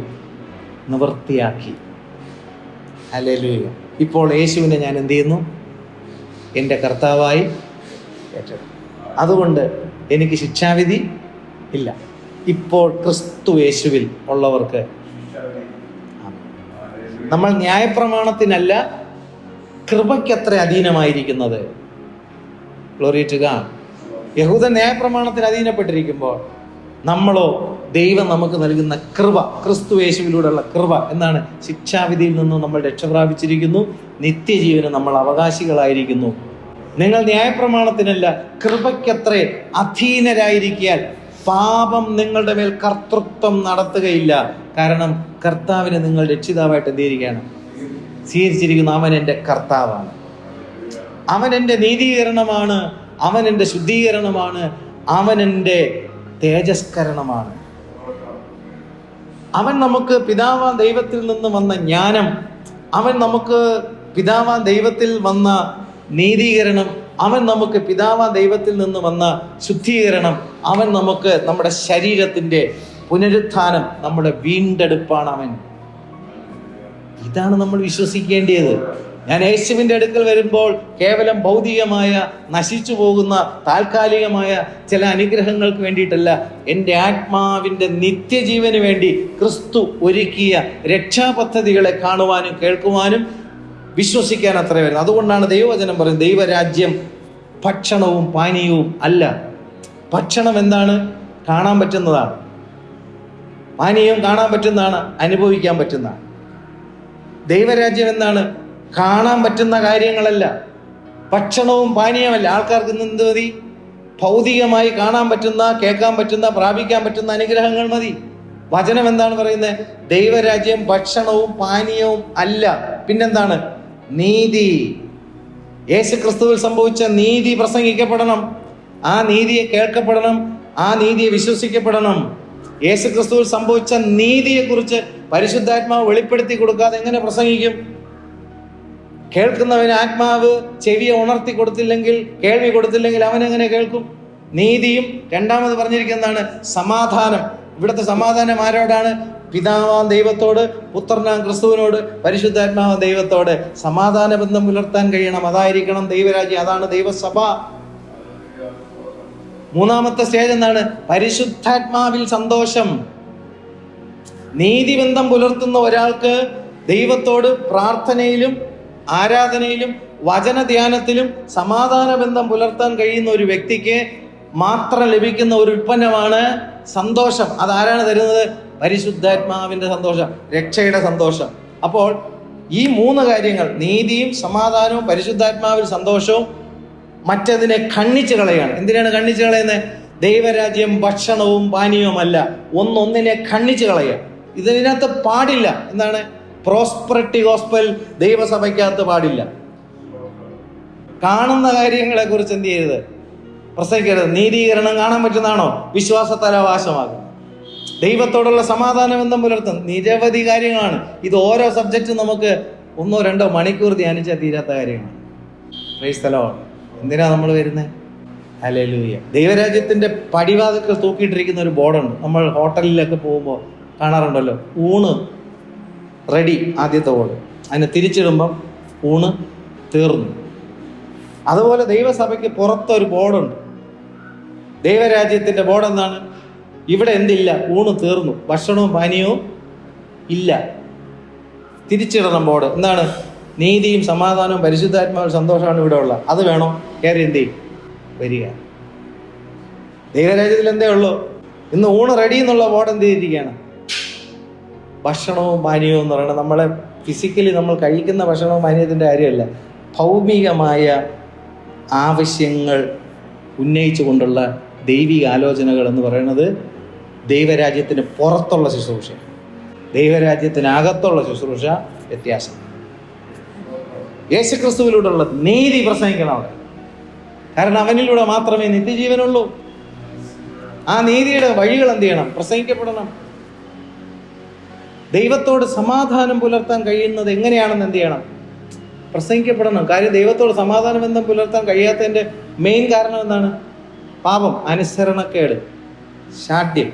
നിവൃത്തിയാക്കി. ഹല്ലേലൂയ. ഇപ്പോൾ യേശുവിനെ ഞാൻ എന്ത് ചെയ്യുന്നു? എൻ്റെ കർത്താവായി ഏറ്റെടുക്കും. അതുകൊണ്ട് എനിക്ക് ശിക്ഷാവിധി ഇല്ല. ഇപ്പോൾ ക്രിസ്തു യേശുവിൽ ഉള്ളവർക്ക് നമ്മൾ ന്യായപ്രമാണത്തിനല്ല കൃപയ്ക്കത്ര അധീനമായിരിക്കുന്നത്. Glory to God. യഹൂദൻ ന്യായപ്രമാണത്തിന് അധീനപ്പെട്ടിരിക്കുമ്പോൾ നമ്മളോ ദൈവം നമുക്ക് നൽകുന്ന കൃപ, ക്രിസ്തു യേശുവിലൂടെയുള്ള കൃപ എന്താണ്? ശിക്ഷാവിധിയിൽ നിന്ന് നമ്മൾ രക്ഷപ്രാപിച്ചിരിക്കുന്നു. നിത്യജീവന് നമ്മൾ അവകാശികളായിരിക്കുന്നു. നിങ്ങൾ ന്യായപ്രമാണത്തിനല്ല കൃപയ്ക്കത്ര അധീനരായിരിക്കാൻ പാപം നിങ്ങളുടെ മേൽ കർത്തൃത്വം നടത്തുകയില്ല. കാരണം കർത്താവിനെ നിങ്ങൾ രക്ഷിതാവായിട്ട് എന്തിരിക്കുകയാണ്? സ്വീകരിച്ചിരിക്കുന്നു. അവൻ എൻ്റെ കർത്താവാണ്. അവൻ എൻ്റെ നീതീകരണമാണ്. അവൻ എൻ്റെ ശുദ്ധീകരണമാണ്. അവൻ എൻ്റെ തേജസ്കരണമാണ്. അവൻ നമുക്ക് പിതാവാൻ ദൈവത്തിൽ നിന്ന് വന്ന ജ്ഞാനം, അവൻ നമുക്ക് പിതാവാൻ ദൈവത്തിൽ വന്ന നീതീകരണം, അവൻ നമുക്ക് പിതാവാൻ ദൈവത്തിൽ നിന്ന് വന്ന ശുദ്ധീകരണം, അവൻ നമുക്ക് നമ്മുടെ ശരീരത്തിൻ്റെ പുനരുത്ഥാനം, നമ്മുടെ വീണ്ടെടുപ്പാണ് അവൻ. ഇതാണ് നമ്മൾ വിശ്വസിക്കേണ്ടത്. ഞാൻ യേശുവിൻ്റെ അടുക്കൽ വരുമ്പോൾ കേവലം ഭൗതികമായ നശിച്ചു പോകുന്ന താൽക്കാലികമായ ചില അനുഗ്രഹങ്ങൾക്ക് വേണ്ടിയിട്ടല്ല, എൻ്റെ ആത്മാവിൻ്റെ നിത്യജീവന് വേണ്ടി ക്രിസ്തു ഒരുക്കിയ രക്ഷാപദ്ധതികളെ കാണുവാനും കേൾക്കുവാനും വിശ്വസിക്കാൻ അത്ര വരുന്നത്. അതുകൊണ്ടാണ് ദൈവവചനം പറയുന്നത്, ദൈവരാജ്യം ഭക്ഷണവും പാനീയവും അല്ല. ഭക്ഷണം എന്താണ്? കാണാൻ പറ്റുന്നതാണ്. പാനീയം കാണാൻ പറ്റുന്നതാണ്, അനുഭവിക്കാൻ പറ്റുന്നതാണ്. ദൈവരാജ്യം എന്താണ്? കാണാൻ പറ്റുന്ന കാര്യങ്ങളല്ല, ഭക്ഷണവും പാനീയമല്ല. ആൾക്കാർക്ക് എന്ത് മതി? ഭൗതികമായി കാണാൻ പറ്റുന്ന, കേൾക്കാൻ പറ്റുന്ന, പ്രാപിക്കാൻ പറ്റുന്ന അനുഗ്രഹങ്ങൾ മതി. വചനം എന്താണ് പറയുന്നത്? ദൈവരാജ്യം ഭക്ഷണവും പാനീയവും അല്ല. പിന്നെന്താണ്? നീതി. യേശു ക്രിസ്തുവിൽ സംഭവിച്ച നീതി പ്രസംഗിക്കപ്പെടണം. ആ നീതിയെ കേൾക്കപ്പെടണം. ആ നീതിയെ വിശ്വസിക്കപ്പെടണം. യേശു ക്രിസ്തുവിൽ സംഭവിച്ച നീതിയെക്കുറിച്ച് പരിശുദ്ധാത്മാവ് വെളിപ്പെടുത്തി കൊടുക്കാതെ എങ്ങനെ പ്രസംഗിക്കും? കേൾക്കുന്നവന് ആത്മാവ് ചെവിയെ ഉണർത്തി കൊടുത്തില്ലെങ്കിൽ, കേൾവി കൊടുത്തില്ലെങ്കിൽ അവനെങ്ങനെ കേൾക്കും? നീതിയും രണ്ടാമത് പറഞ്ഞിരിക്കുന്നതാണ് സമാധാനം. ഇവിടുത്തെ സമാധാനം ആരോടാണ്? പിതാവാം ദൈവത്തോട്, പുത്രനാം ക്രിസ്തുവിനോട്, പരിശുദ്ധാത്മാവാം ദൈവത്തോട് സമാധാന ബന്ധം പുലർത്താൻ കഴിയണം. അതായിരിക്കണം ദൈവരാജ്യം. അതാണ് ദൈവസഭ. മൂന്നാമത്തെ സ്റ്റേജ് എന്താണ്? പരിശുദ്ധാത്മാവിൽ സന്തോഷം. നീതിബന്ധം പുലർത്തുന്ന ഒരാൾക്ക് ദൈവത്തോട് പ്രാർത്ഥനയിലും ആരാധനയിലും വചനധ്യാനത്തിലും സമാധാന ബന്ധം പുലർത്താൻ കഴിയുന്ന ഒരു വ്യക്തിക്ക് മാത്രം ലഭിക്കുന്ന ഒരു ഉൽപ്പന്നമാണ് സന്തോഷം. അതാരാണ് തരുന്നത്? പരിശുദ്ധാത്മാവിൻ്റെ സന്തോഷം, രക്ഷയുടെ സന്തോഷം. അപ്പോൾ ഈ 3 കാര്യങ്ങൾ, നീതിയും സമാധാനവും പരിശുദ്ധാത്മാവിൽ സന്തോഷവും, മറ്റതിനെ ഖണ്ഡിച്ച് കളയാണ്. എന്തിനാണ് ഖണ്ഡിച്ച് കളയുന്നത്? ദൈവരാജ്യം ഭക്ഷണവും പാനീയവുമല്ല, ഒന്നൊന്നിനെ ഖണ്ഡിച്ച് കളയുക. ഇതിനകത്ത് പാടില്ല. എന്താണ്? പ്രോസ്പെറിറ്റി ഗോസ്പൽ ദൈവസഭയ്ക്കകത്ത് പാടില്ല. കാണുന്ന കാര്യങ്ങളെ കുറിച്ച് എന്ത് ചെയ്യരുത്? പ്രസംഗിക്കരുത്. നീതീകരണം കാണാൻ പറ്റുന്നതാണോ വിശ്വാസത്താൽ അവകാശമാകും? ദൈവത്തോടുള്ള സമാധാന ബന്ധം പുലർത്തും. നിരവധി കാര്യങ്ങളാണ്. ഇത് ഓരോ സബ്ജക്റ്റും നമുക്ക് 1-2 മണിക്കൂർ ധ്യാനിച്ചാൽ തീരാത്ത കാര്യങ്ങളാണ്. Praise the Lord. എന്തിനാ നമ്മൾ വരുന്നത്? ഹല്ലേലൂയ. ദൈവരാജ്യത്തിന്റെ പടിവാതിൽക്കൽ തൂക്കിയിട്ടിരിക്കുന്ന ഒരു ബോർഡുണ്ട്. നമ്മൾ ഹോട്ടലിലൊക്കെ പോകുമ്പോൾ കാണാറുണ്ടല്ലോ, ഊണ് റെഡി, ആദ്യത്തെ ബോർഡ്. അതിനെ തിരിച്ചിടുമ്പം ഊണ് തീർന്നു. അതുപോലെ ദൈവസഭയ്ക്ക് പുറത്തൊരു ബോർഡുണ്ട്. ദൈവരാജ്യത്തിന്റെ ബോർഡ് എന്താണ്? ഇവിടെ എന്തില്ല? ഊണ് തീർന്നു, ഭക്ഷണവും പാനീയവും ഇല്ല. തിരിച്ചിടണം ബോർഡ്. എന്താണ്? നീതിയും സമാധാനവും പരിശുദ്ധാത്മാവും സന്തോഷമാണ് ഇവിടെ ഉള്ള. അത് വേണോ? കയറി എന്ത് ചെയ്യും? വരിക. ദൈവരാജ്യത്തിൽ എന്തേ ഉള്ളൂ? ഇന്ന് ഊണ് റെഡി എന്നുള്ള ബോർഡ് എന്ത് ചെയ്തിരിക്കുകയാണ്? ഭക്ഷണവും പാനീയവും എന്ന് പറയുന്നത് നമ്മളെ ഫിസിക്കലി നമ്മൾ കഴിക്കുന്ന ഭക്ഷണവും പാനീയത്തിൻ്റെ കാര്യമല്ല, ഭൗമികമായ ആവശ്യങ്ങൾ ഉന്നയിച്ചു കൊണ്ടുള്ള ദൈവിക ആലോചനകൾ എന്ന് പറയുന്നത് ദൈവരാജ്യത്തിന് പുറത്തുള്ള ശുശ്രൂഷ, ദൈവരാജ്യത്തിനകത്തുള്ള ശുശ്രൂഷ വ്യത്യാസം. യേശുക്രിസ്തുവിലൂടെയുള്ള നീതി പ്രസംഗിക്കണം അവിടെ. കാരണം അവനിലൂടെ മാത്രമേ നിത്യജീവനുള്ളൂ. ആ നീതിയുടെ വഴികൾ എന്ത് ചെയ്യണം? പ്രസംഗിക്കപ്പെടണം. ദൈവത്തോട് സമാധാനം പുലർത്താൻ കഴിയുന്നത് എങ്ങനെയാണെന്ന് എന്ത് ചെയ്യണം? പ്രസംഗിക്കപ്പെടണം. കാര്യം ദൈവത്തോട് സമാധാന ബന്ധം പുലർത്താൻ കഴിയാത്തതിൻ്റെ മെയിൻ കാരണം എന്താണ്? പാപം, അനുസരണക്കേട്, ശാഠ്യം,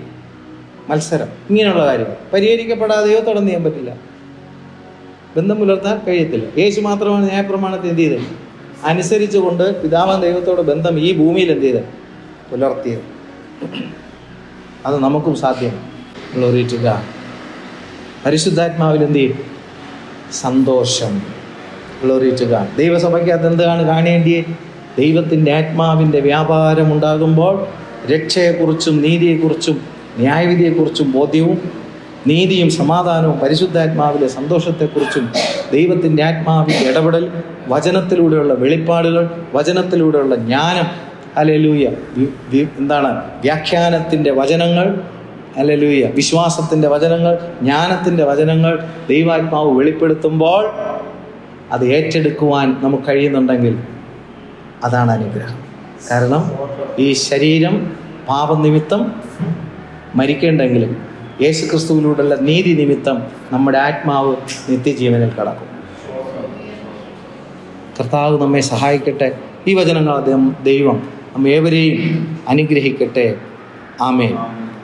മത്സരം, ഇങ്ങനെയുള്ള കാര്യങ്ങൾ പരിഹരിക്കപ്പെടാതെ ദൈവത്തോട് എന്ത് ചെയ്യാൻ പറ്റില്ല? ബന്ധം പുലർത്താൻ കഴിയത്തില്ല. യേശു മാത്രമാണ് ന്യായപ്രമാണത്തെ എന്ത് ചെയ്തത്? അനുസരിച്ചുകൊണ്ട് പിതാവാൻ ദൈവത്തോട് ബന്ധം ഈ ഭൂമിയിൽ എന്ത് ചെയ്ത് പുലർത്തിയത്. അത് നമുക്കും സാധ്യമാണ്. Glory to God. പരിശുദ്ധാത്മാവിൽ എന്ത് ചെയ്യും? സന്തോഷം. Glory to God. ദൈവസഭയ്ക്കകത്ത് എന്താണ് കാണേണ്ടിയത്? ദൈവത്തിൻ്റെ ആത്മാവിൻ്റെ വ്യാപാരം ഉണ്ടാകുമ്പോൾ രക്ഷയെക്കുറിച്ചും നീതിയെക്കുറിച്ചും ന്യായവിധിയെക്കുറിച്ചും ബോധ്യവും, നീതിയും സമാധാനവും പരിശുദ്ധാത്മാവിലെ സന്തോഷത്തെക്കുറിച്ചും ദൈവത്തിൻ്റെ ആത്മാവിൻ്റെ ഇടപെടൽ, വചനത്തിലൂടെയുള്ള വെളിപ്പാടുകൾ, വചനത്തിലൂടെയുള്ള ജ്ഞാനം, ഹല്ലേലൂയ, എന്താണ് വ്യാഖ്യാനത്തിൻ്റെ വചനങ്ങൾ, ഹല്ലേലൂയ, വിശ്വാസത്തിൻ്റെ വചനങ്ങൾ, ജ്ഞാനത്തിൻ്റെ വചനങ്ങൾ ദൈവാത്മാവ് വെളിപ്പെടുത്തുമ്പോൾ അത് ഏറ്റെടുക്കുവാൻ നമുക്ക് കഴിയുന്നുണ്ടെങ്കിൽ അതാണ് അനുഗ്രഹം. കാരണം ഈ ശരീരം പാപനിമിത്തം മരിക്കേണ്ടെങ്കിലും യേശുക്രിസ്തുവിലൂടെയുള്ള നീതി നിമിത്തം നമ്മുടെ ആത്മാവ് നിത്യജീവനിൽ കടക്കും. കർത്താവ് നമ്മെ സഹായിക്കട്ടെ. ഈ വചനങ്ങൾ ദൈവം നമ്മേവരെയും അനുഗ്രഹിക്കട്ടെ. ആമേൻ.